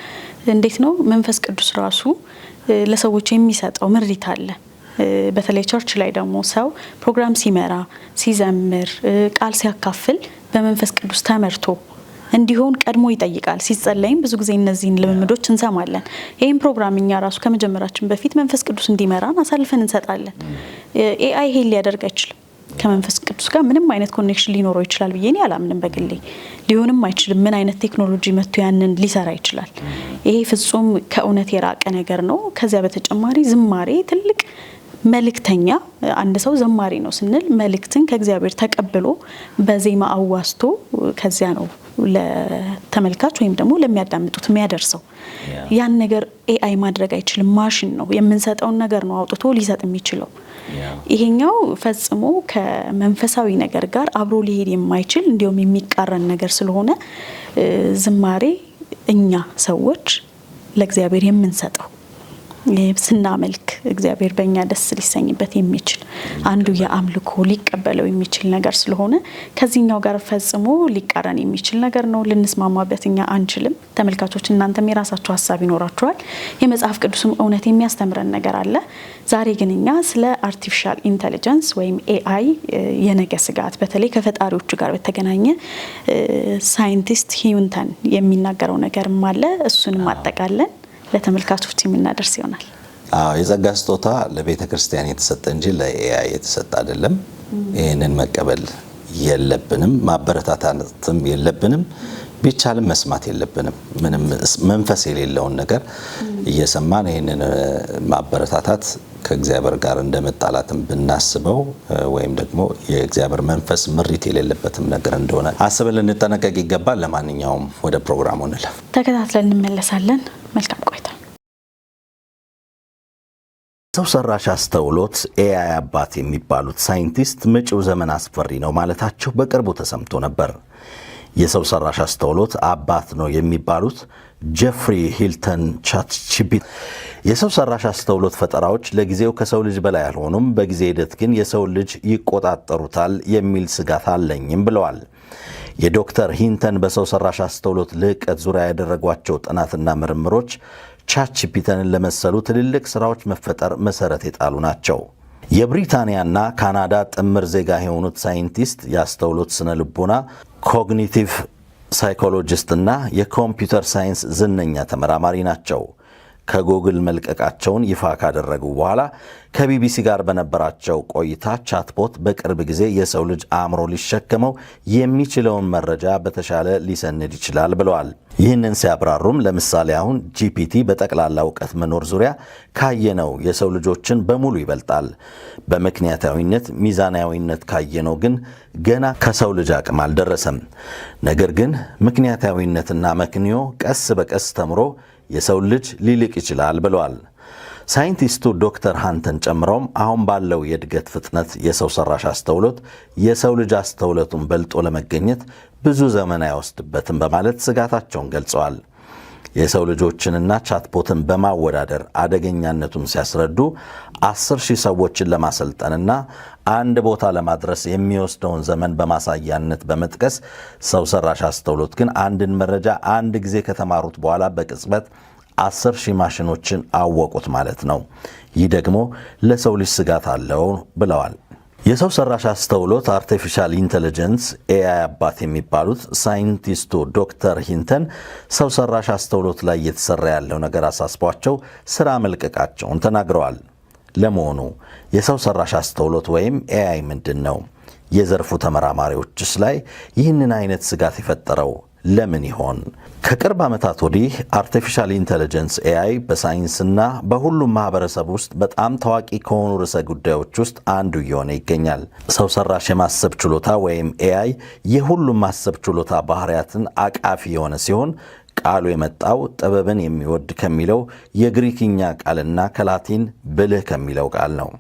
እንዴት ነው መንፈስ ቅዱስ ራሱ ለሰዎች የሚሰጠው ምሪት አለ። በተለይ ቸርች ላይ ደግሞ ሰው ፕሮግራም ሲመራ፣ ሲዘምር፣ ቃል ሲያካፍል በመንፈስ ቅዱስ ተመርቶ እንዲሆን ቀድሞ ይጠይቃል። ሲጸለይም ብዙ ጊዜ እነዚህን ልምምዶች እንሰማለን። ይህም ፕሮግራም እኛ ራሱ ከመጀመራችን በፊት መንፈስ ቅዱስ እንዲመራን አሳልፈን እንሰጣለን። ኤአይ ይሄን ሊያደርግ አይችልም። ከመንፈስ ቅዱስ ጋር ምንም አይነት ኮኔክሽን ሊኖረው ይችላል ብዬ እኔ አላምንም። በግሌ ሊሆንም አይችልም። ምን አይነት ቴክኖሎጂ መጥቶ ያንን ሊሰራ ይችላል? ይሄ ፍጹም ከእውነት የራቀ ነገር ነው። ከዚያ በተጨማሪ ዝማሬ ትልቅ መልእክተኛ፣ አንድ ሰው ዘማሪ ነው ስንል መልእክትን ከእግዚአብሔር ተቀብሎ በዜማ አዋስቶ ከዚያ ነው ለተመልካች ወይም ደግሞ ለሚያዳምጡት የሚያደርሰው። ያን ነገር ኤአይ ማድረግ አይችልም። ማሽን ነው። የምንሰጠውን ነገር ነው አውጥቶ ሊሰጥ የሚችለው። ይሄኛው ፈጽሞ ከመንፈሳዊ ነገር ጋር አብሮ ሊሄድ የማይችል እንዲሁም የሚቃረን ነገር ስለሆነ ዝማሬ እኛ ሰዎች ለእግዚአብሔር የምንሰጠው ስናመልክ እግዚአብሔር በእኛ ደስ ሊሰኝበት የሚችል አንዱ የአምልኮ ሊቀበለው የሚችል ነገር ስለሆነ ከዚህኛው ጋር ፈጽሞ ሊቃረን የሚችል ነገር ነው። ልንስማማበት እኛ አንችልም። ተመልካቾች እናንተም የራሳችሁ ሀሳብ ይኖራችኋል። የመጽሐፍ ቅዱስም እውነት የሚያስተምረን ነገር አለ። ዛሬ ግን እኛ ስለ አርቲፊሻል ኢንተለጀንስ ወይም ኤአይ የነገ ስጋት በተለይ ከፈጣሪዎቹ ጋር በተገናኘ ሳይንቲስት ሂዩንተን የሚናገረው ነገርም አለ። እሱንም አጠቃለን ለተመልካቾች የምናደርስ ይሆናል። የጸጋ ስጦታ ለቤተ ክርስቲያን የተሰጠ እንጂ ለኤአይ የተሰጠ አይደለም። ይህንን መቀበል የለብንም፣ ማበረታታትም የለብንም፣ ቢቻልም መስማት የለብንም። ምንም መንፈስ የሌለውን ነገር እየሰማን ይህንን ማበረታታት ከእግዚአብሔር ጋር እንደመጣላትም ብናስበው ወይም ደግሞ የእግዚአብሔር መንፈስ ምሪት የሌለበትም ነገር እንደሆነ አስበን ልንጠነቀቅ ይገባል። ለማንኛውም ወደ ፕሮግራሙ እንለፍ። ተከታትለን እንመለሳለን። መልካም ቆይታ። ሰው ሰራሽ አስተውሎት ኤአይ አባት የሚባሉት ሳይንቲስት መጪው ዘመን አስፈሪ ነው ማለታቸው በቅርቡ ተሰምቶ ነበር። የሰው ሰራሽ አስተውሎት አባት ነው የሚባሉት ጄፍሪ ሂልተን ቻትጂፒቲ የሰው ሰራሽ አስተውሎት ፈጠራዎች ለጊዜው ከሰው ልጅ በላይ አልሆኑም፣ በጊዜ ሂደት ግን የሰው ልጅ ይቆጣጠሩታል የሚል ስጋት አለኝም ብለዋል። የዶክተር ሂንተን በሰው ሰራሽ አስተውሎት ልዕቀት ዙሪያ ያደረጓቸው ጥናትና ምርምሮች ቻትጂፒቲን ለመሰሉ ትልልቅ ስራዎች መፈጠር መሰረት የጣሉ ናቸው። የብሪታንያና ካናዳ ጥምር ዜጋ የሆኑት ሳይንቲስት የአስተውሎት ስነ ልቦና ኮግኒቲቭ ሳይኮሎጂስትና የኮምፒውተር ሳይንስ ዝነኛ ተመራማሪ ናቸው። ከጎግል መልቀቃቸውን ይፋ ካደረጉ በኋላ ከቢቢሲ ጋር በነበራቸው ቆይታ ቻትቦት በቅርብ ጊዜ የሰው ልጅ አእምሮ ሊሸከመው የሚችለውን መረጃ በተሻለ ሊሰንድ ይችላል ብለዋል። ይህንን ሲያብራሩም ለምሳሌ አሁን ጂፒቲ በጠቅላላ እውቀት መኖር ዙሪያ ካየነው የሰው ልጆችን በሙሉ ይበልጣል። በምክንያታዊነት ሚዛናዊነት ካየነው ግን ገና ከሰው ልጅ አቅም አልደረሰም። ነገር ግን ምክንያታዊነትና መክንዮ ቀስ በቀስ ተምሮ የሰው ልጅ ሊልቅ ይችላል ብለዋል። ሳይንቲስቱ ዶክተር ሃንተን ጨምረውም አሁን ባለው የእድገት ፍጥነት የሰው ሰራሽ አስተውሎት የሰው ልጅ አስተውሎቱን በልጦ ለመገኘት ብዙ ዘመን አይወስድበትም በማለት ስጋታቸውን ገልጸዋል። የሰው ልጆችንና ቻትቦትን በማወዳደር አደገኛነቱን ሲያስረዱ 10,000 ሰዎችን ለማሰልጠንና አንድ ቦታ ለማድረስ የሚወስደውን ዘመን በማሳያነት በመጥቀስ ሰው ሰራሽ አስተውሎት ግን አንድን መረጃ አንድ ጊዜ ከተማሩት በኋላ በቅጽበት 10,000 ማሽኖችን አወቁት ማለት ነው። ይህ ደግሞ ለሰው ልጅ ስጋት አለው ብለዋል። የሰው ሰራሽ አስተውሎት አርቲፊሻል ኢንተለጀንስ ኤአይ አባት የሚባሉት ሳይንቲስቱ ዶክተር ሂንተን ሰው ሰራሽ አስተውሎት ላይ እየተሰራ ያለው ነገር አሳስቧቸው ስራ መልቀቃቸውን ተናግረዋል። ለመሆኑ የሰው ሰራሽ አስተውሎት ወይም ኤአይ ምንድን ነው? የዘርፉ ተመራማሪዎችስ ላይ ይህንን አይነት ስጋት የፈጠረው ለምን ይሆን? ከቅርብ ዓመታት ወዲህ አርቲፊሻል ኢንተለጀንስ ኤአይ በሳይንስና በሁሉም ማህበረሰብ ውስጥ በጣም ታዋቂ ከሆኑ ርዕሰ ጉዳዮች ውስጥ አንዱ እየሆነ ይገኛል። ሰው ሰራሽ የማሰብ ችሎታ ወይም ኤአይ የሁሉም ማሰብ ችሎታ ባህሪያትን አቃፊ የሆነ ሲሆን ቃሉ የመጣው ጥበብን የሚወድ ከሚለው የግሪክኛ ቃልና ከላቲን ብልህ ከሚለው ቃል ነው።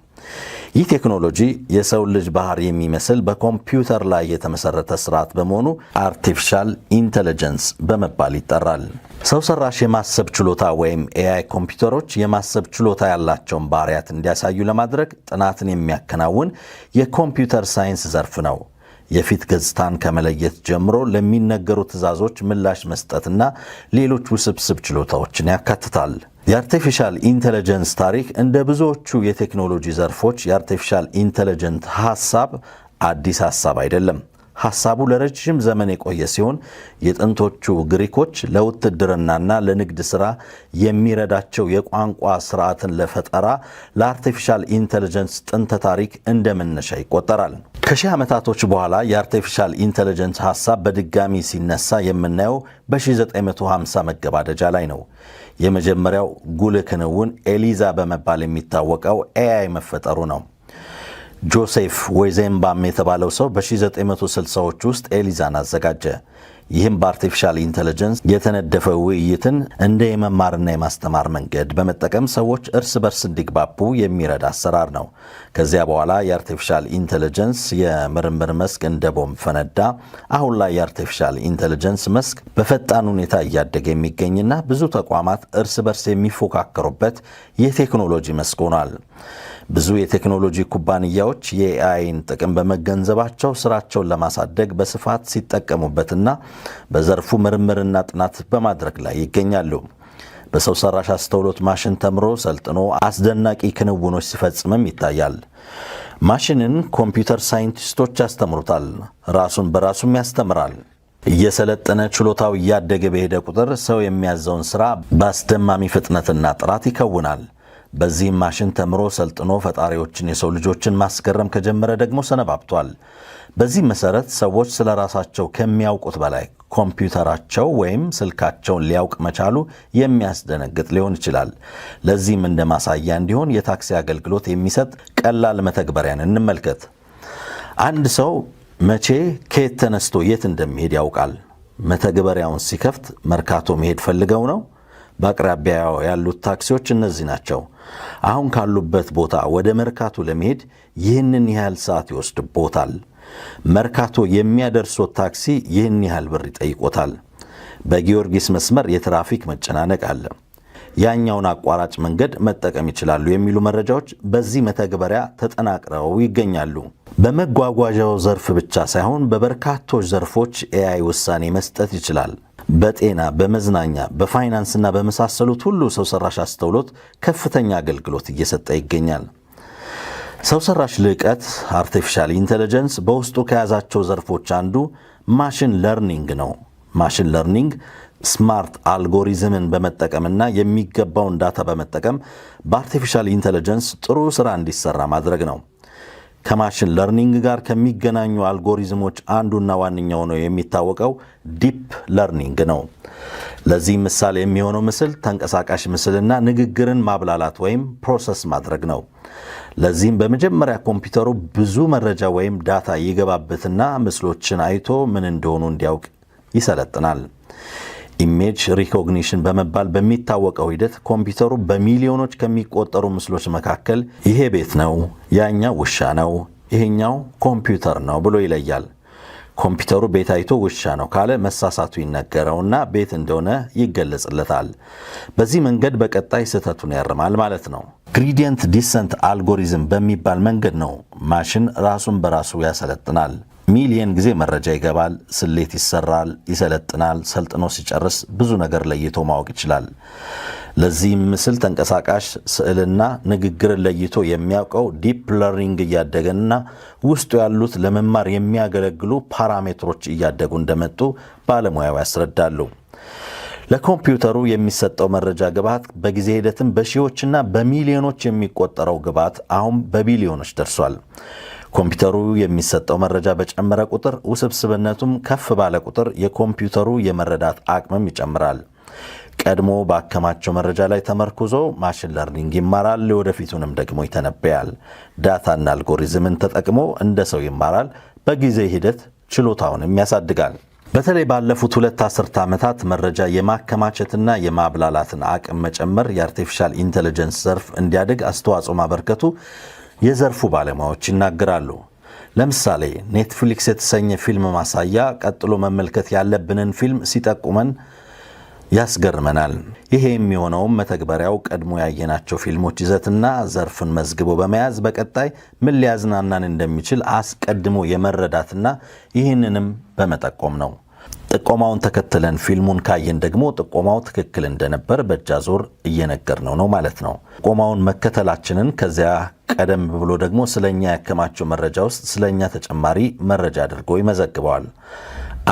ይህ ቴክኖሎጂ የሰው ልጅ ባህሪ የሚመስል በኮምፒውተር ላይ የተመሰረተ ስርዓት በመሆኑ አርቲፊሻል ኢንተለጀንስ በመባል ይጠራል። ሰው ሰራሽ የማሰብ ችሎታ ወይም ኤአይ ኮምፒውተሮች የማሰብ ችሎታ ያላቸውን ባህሪያት እንዲያሳዩ ለማድረግ ጥናትን የሚያከናውን የኮምፒውተር ሳይንስ ዘርፍ ነው። የፊት ገጽታን ከመለየት ጀምሮ ለሚነገሩ ትዕዛዞች ምላሽ መስጠትና ሌሎች ውስብስብ ችሎታዎችን ያካትታል። የአርቲፊሻል ኢንተለጀንስ ታሪክ እንደ ብዙዎቹ የቴክኖሎጂ ዘርፎች የአርቲፊሻል ኢንተለጀንስ ሐሳብ አዲስ ሐሳብ አይደለም። ሐሳቡ ለረጅም ዘመን የቆየ ሲሆን የጥንቶቹ ግሪኮች ለውትድርናና ለንግድ ሥራ የሚረዳቸው የቋንቋ ስርዓትን ለፈጠራ ለአርቲፊሻል ኢንተለጀንስ ጥንተ ታሪክ እንደ መነሻ ይቆጠራል። ከሺህ ዓመታቶች በኋላ የአርቲፊሻል ኢንተለጀንስ ሐሳብ በድጋሚ ሲነሳ የምናየው በ1950 መገባደጃ ላይ ነው። የመጀመሪያው ጉልህ ክንውን ኤሊዛ በመባል የሚታወቀው ኤአይ መፈጠሩ ነው። ጆሴፍ ዌይዘንባም የተባለው ሰው በ1960ዎች ውስጥ ኤሊዛን አዘጋጀ። ይህም በአርቲፊሻል ኢንተለጀንስ የተነደፈ ውይይትን እንደ የመማርና የማስተማር መንገድ በመጠቀም ሰዎች እርስ በርስ እንዲግባቡ የሚረዳ አሰራር ነው። ከዚያ በኋላ የአርቲፊሻል ኢንተለጀንስ የምርምር መስክ እንደ ቦምብ ፈነዳ። አሁን ላይ የአርቲፊሻል ኢንተለጀንስ መስክ በፈጣን ሁኔታ እያደገ የሚገኝና ብዙ ተቋማት እርስ በርስ የሚፎካከሩበት የቴክኖሎጂ መስክ ሆኗል። ብዙ የቴክኖሎጂ ኩባንያዎች የኤአይን ጥቅም በመገንዘባቸው ስራቸውን ለማሳደግ በስፋት ሲጠቀሙበትና በዘርፉ ምርምርና ጥናት በማድረግ ላይ ይገኛሉ። በሰው ሰራሽ አስተውሎት ማሽን ተምሮ ሰልጥኖ አስደናቂ ክንውኖች ሲፈጽምም ይታያል። ማሽንን ኮምፒውተር ሳይንቲስቶች ያስተምሩታል፣ ራሱን በራሱም ያስተምራል። እየሰለጠነ ችሎታው እያደገ በሄደ ቁጥር ሰው የሚያዘውን ስራ በአስደማሚ ፍጥነትና ጥራት ይከውናል። በዚህም ማሽን ተምሮ ሰልጥኖ ፈጣሪዎችን የሰው ልጆችን ማስገረም ከጀመረ ደግሞ ሰነባብቷል። በዚህ መሰረት ሰዎች ስለ ራሳቸው ከሚያውቁት በላይ ኮምፒውተራቸው ወይም ስልካቸውን ሊያውቅ መቻሉ የሚያስደነግጥ ሊሆን ይችላል። ለዚህም እንደ ማሳያ እንዲሆን የታክሲ አገልግሎት የሚሰጥ ቀላል መተግበሪያን እንመልከት። አንድ ሰው መቼ ከየት ተነስቶ የት እንደሚሄድ ያውቃል። መተግበሪያውን ሲከፍት መርካቶ መሄድ ፈልገው ነው። በአቅራቢያው ያሉት ታክሲዎች እነዚህ ናቸው። አሁን ካሉበት ቦታ ወደ መርካቶ ለመሄድ ይህንን ያህል ሰዓት ይወስድቦታል። መርካቶ የሚያደርሶት ታክሲ ይህን ያህል ብር ይጠይቆታል። በጊዮርጊስ መስመር የትራፊክ መጨናነቅ አለ፣ ያኛውን አቋራጭ መንገድ መጠቀም ይችላሉ የሚሉ መረጃዎች በዚህ መተግበሪያ ተጠናቅረው ይገኛሉ። በመጓጓዣው ዘርፍ ብቻ ሳይሆን በበርካቶች ዘርፎች ኤአይ ውሳኔ መስጠት ይችላል። በጤና፣ በመዝናኛ፣ በፋይናንስና በመሳሰሉት ሁሉ ሰው ሰራሽ አስተውሎት ከፍተኛ አገልግሎት እየሰጠ ይገኛል። ሰው ሰራሽ ልዕቀት አርቲፊሻል ኢንተለጀንስ በውስጡ ከያዛቸው ዘርፎች አንዱ ማሽን ለርኒንግ ነው። ማሽን ለርኒንግ ስማርት አልጎሪዝምን በመጠቀምና የሚገባውን ዳታ በመጠቀም በአርቲፊሻል ኢንተለጀንስ ጥሩ ስራ እንዲሰራ ማድረግ ነው። ከማሽን ለርኒንግ ጋር ከሚገናኙ አልጎሪዝሞች አንዱና ዋነኛው ነው የሚታወቀው ዲፕ ለርኒንግ ነው። ለዚህ ምሳሌ የሚሆነው ምስል ተንቀሳቃሽ ምስልና ንግግርን ማብላላት ወይም ፕሮሰስ ማድረግ ነው። ለዚህም በመጀመሪያ ኮምፒውተሩ ብዙ መረጃ ወይም ዳታ ይገባበትና ምስሎችን አይቶ ምን እንደሆኑ እንዲያውቅ ይሰለጥናል። ኢሜጅ ሪኮግኒሽን በመባል በሚታወቀው ሂደት ኮምፒውተሩ በሚሊዮኖች ከሚቆጠሩ ምስሎች መካከል ይሄ ቤት ነው፣ ያኛው ውሻ ነው፣ ይሄኛው ኮምፒውተር ነው ብሎ ይለያል። ኮምፒውተሩ ቤት አይቶ ውሻ ነው ካለ መሳሳቱ ይነገረውና ቤት እንደሆነ ይገለጽለታል። በዚህ መንገድ በቀጣይ ስህተቱን ያርማል ማለት ነው። ግሬዲየንት ዲሰንት አልጎሪዝም በሚባል መንገድ ነው ማሽን ራሱን በራሱ ያሰለጥናል። ሚሊየን ጊዜ መረጃ ይገባል፣ ስሌት ይሰራል፣ ይሰለጥናል። ሰልጥኖ ሲጨርስ ብዙ ነገር ለይቶ ማወቅ ይችላል። ለዚህም ምስል፣ ተንቀሳቃሽ ስዕልና ንግግርን ለይቶ የሚያውቀው ዲፕ ለርኒንግ እያደገና ውስጡ ያሉት ለመማር የሚያገለግሉ ፓራሜትሮች እያደጉ እንደመጡ ባለሙያው ያስረዳሉ። ለኮምፒውተሩ የሚሰጠው መረጃ ግብዓት በጊዜ ሂደትም በሺዎችና በሚሊዮኖች የሚቆጠረው ግብዓት አሁን በቢሊዮኖች ደርሷል። ኮምፒውተሩ የሚሰጠው መረጃ በጨመረ ቁጥር ውስብስብነቱም ከፍ ባለ ቁጥር የኮምፒውተሩ የመረዳት አቅምም ይጨምራል። ቀድሞ ባከማቸው መረጃ ላይ ተመርኩዞ ማሽን ለርኒንግ ይማራል፣ ወደፊቱንም ደግሞ ይተነበያል። ዳታና አልጎሪዝምን ተጠቅሞ እንደ ሰው ይማራል፣ በጊዜ ሂደት ችሎታውንም ያሳድጋል። በተለይ ባለፉት 2 አስርተ ዓመታት መረጃ የማከማቸትና የማብላላትን አቅም መጨመር የአርቲፊሻል ኢንተለጀንስ ዘርፍ እንዲያድግ አስተዋጽኦ ማበርከቱ የዘርፉ ባለሙያዎች ይናገራሉ። ለምሳሌ ኔትፍሊክስ የተሰኘ ፊልም ማሳያ ቀጥሎ መመልከት ያለብንን ፊልም ሲጠቁመን ያስገርመናል። ይሄ የሚሆነውም መተግበሪያው ቀድሞ ያየናቸው ፊልሞች ይዘትና ዘርፍን መዝግቦ በመያዝ በቀጣይ ምን ሊያዝናናን እንደሚችል አስቀድሞ የመረዳትና ይህንንም በመጠቆም ነው። ጥቆማውን ተከትለን ፊልሙን ካየን ደግሞ ጥቆማው ትክክል እንደነበር በእጃዞር እየነገርነው ነው ማለት ነው። ጥቆማውን መከተላችንን ከዚያ ቀደም ብሎ ደግሞ ስለኛ ያከማቸው መረጃ ውስጥ ስለኛ ተጨማሪ መረጃ አድርጎ ይመዘግበዋል።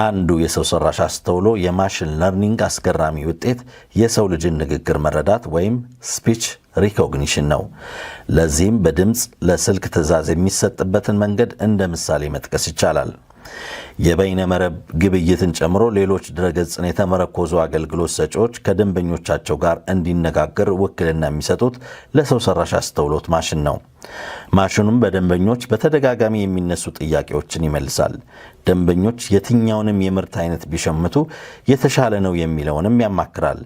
አንዱ የሰው ሰራሽ አስተውሎ የማሽን ለርኒንግ አስገራሚ ውጤት የሰው ልጅን ንግግር መረዳት ወይም ስፒች ሪኮግኒሽን ነው። ለዚህም በድምፅ ለስልክ ትዕዛዝ የሚሰጥበትን መንገድ እንደ ምሳሌ መጥቀስ ይቻላል። የበይነ መረብ ግብይትን ጨምሮ ሌሎች ድረገጽን የተመረኮዙ አገልግሎት ሰጪዎች ከደንበኞቻቸው ጋር እንዲነጋገር ውክልና የሚሰጡት ለሰው ሰራሽ አስተውሎት ማሽን ነው። ማሽኑም በደንበኞች በተደጋጋሚ የሚነሱ ጥያቄዎችን ይመልሳል። ደንበኞች የትኛውንም የምርት አይነት ቢሸምቱ የተሻለ ነው የሚለውንም ያማክራል።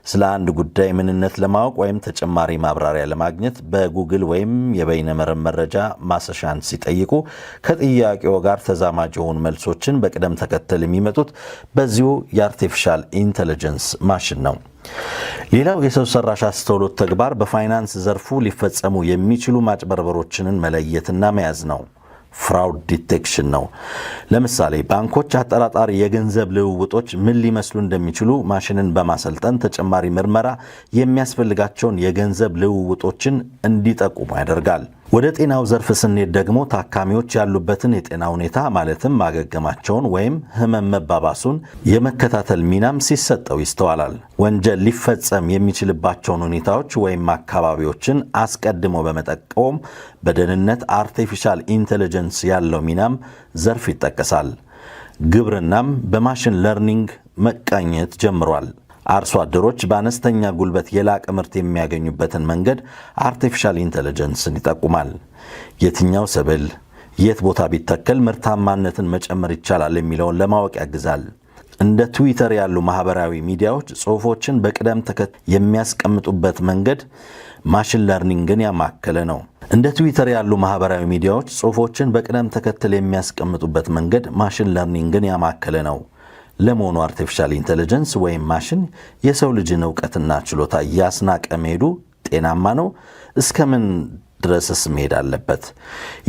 ስለ አንድ ጉዳይ ምንነት ለማወቅ ወይም ተጨማሪ ማብራሪያ ለማግኘት በጉግል ወይም የበይነመረብ መረጃ ማሰሻን ሲጠይቁ ከጥያቄው ጋር ተዛማጅ የሆኑ መልሶችን በቅደም ተከተል የሚመጡት በዚሁ የአርቲፊሻል ኢንተለጀንስ ማሽን ነው። ሌላው የሰው ሰራሽ አስተውሎት ተግባር በፋይናንስ ዘርፉ ሊፈጸሙ የሚችሉ ማጭበርበሮችን መለየትና መያዝ ነው። ፍራውድ ዲቴክሽን ነው። ለምሳሌ ባንኮች አጠራጣሪ የገንዘብ ልውውጦች ምን ሊመስሉ እንደሚችሉ ማሽንን በማሰልጠን ተጨማሪ ምርመራ የሚያስፈልጋቸውን የገንዘብ ልውውጦችን እንዲጠቁሙ ያደርጋል። ወደ ጤናው ዘርፍ ስንሄድ ደግሞ ታካሚዎች ያሉበትን የጤና ሁኔታ ማለትም ማገገማቸውን ወይም ህመም መባባሱን የመከታተል ሚናም ሲሰጠው ይስተዋላል። ወንጀል ሊፈጸም የሚችልባቸውን ሁኔታዎች ወይም አካባቢዎችን አስቀድሞ በመጠቆም በደህንነት አርቲፊሻል ኢንተለጀንስ ያለው ሚናም ዘርፍ ይጠቀሳል። ግብርናም በማሽን ለርኒንግ መቃኘት ጀምሯል። አርሶ አደሮች በአነስተኛ ጉልበት የላቀ ምርት የሚያገኙበትን መንገድ አርቲፊሻል ኢንተለጀንስን ይጠቁማል። የትኛው ሰብል የት ቦታ ቢተከል ምርታማነትን መጨመር ይቻላል የሚለውን ለማወቅ ያግዛል። እንደ ትዊተር ያሉ ማህበራዊ ሚዲያዎች ጽሑፎችን በቅደም ተከተል የሚያስቀምጡበት መንገድ ማሽን ለርኒንግን ያማከለ ነው። እንደ ትዊተር ያሉ ማህበራዊ ሚዲያዎች ጽሑፎችን በቅደም ተከተል የሚያስቀምጡበት መንገድ ማሽን ለርኒንግን ያማከለ ነው። ለመሆኑ አርቲፊሻል ኢንተለጀንስ ወይም ማሽን የሰው ልጅን እውቀትና ችሎታ እያስናቀ መሄዱ ጤናማ ነው? እስከምን ድረስስ መሄድ አለበት?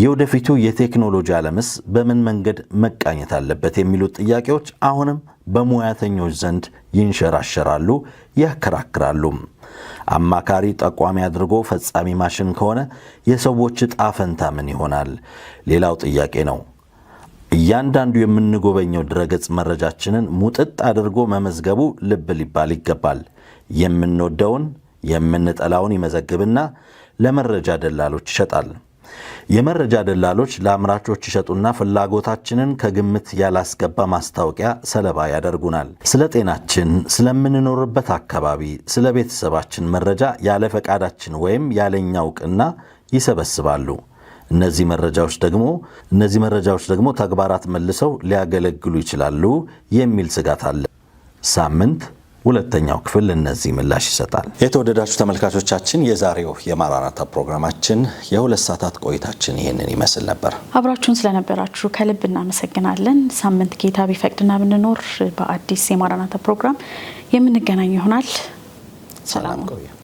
የወደፊቱ የቴክኖሎጂ ዓለምስ በምን መንገድ መቃኘት አለበት? የሚሉት ጥያቄዎች አሁንም በሙያተኞች ዘንድ ይንሸራሸራሉ፣ ያከራክራሉ። አማካሪ ጠቋሚ አድርጎ ፈጻሚ ማሽን ከሆነ የሰዎች ዕጣ ፈንታ ምን ይሆናል? ሌላው ጥያቄ ነው። እያንዳንዱ የምንጎበኘው ድረገጽ መረጃችንን ሙጥጥ አድርጎ መመዝገቡ ልብ ሊባል ይገባል። የምንወደውን የምንጠላውን ይመዘግብና ለመረጃ ደላሎች ይሸጣል። የመረጃ ደላሎች ለአምራቾች ይሸጡና ፍላጎታችንን ከግምት ያላስገባ ማስታወቂያ ሰለባ ያደርጉናል። ስለ ጤናችን፣ ስለምንኖርበት አካባቢ፣ ስለ ቤተሰባችን መረጃ ያለ ፈቃዳችን ወይም ያለኛ እውቅና ይሰበስባሉ። እነዚህ መረጃዎች ደግሞ ተግባራት መልሰው ሊያገለግሉ ይችላሉ የሚል ስጋት አለ። ሳምንት ሁለተኛው ክፍል እነዚህ ምላሽ ይሰጣል። የተወደዳችሁ ተመልካቾቻችን የዛሬው የማራናታ ፕሮግራማችን የ2 ሰዓታት ቆይታችን ይህንን ይመስል ነበር። አብራችሁን ስለነበራችሁ ከልብ እናመሰግናለን። ሳምንት ጌታ ቢፈቅድና ብንኖር በአዲስ የማራናታ ፕሮግራም የምንገናኝ ይሆናል። ሰላም ቆዩ።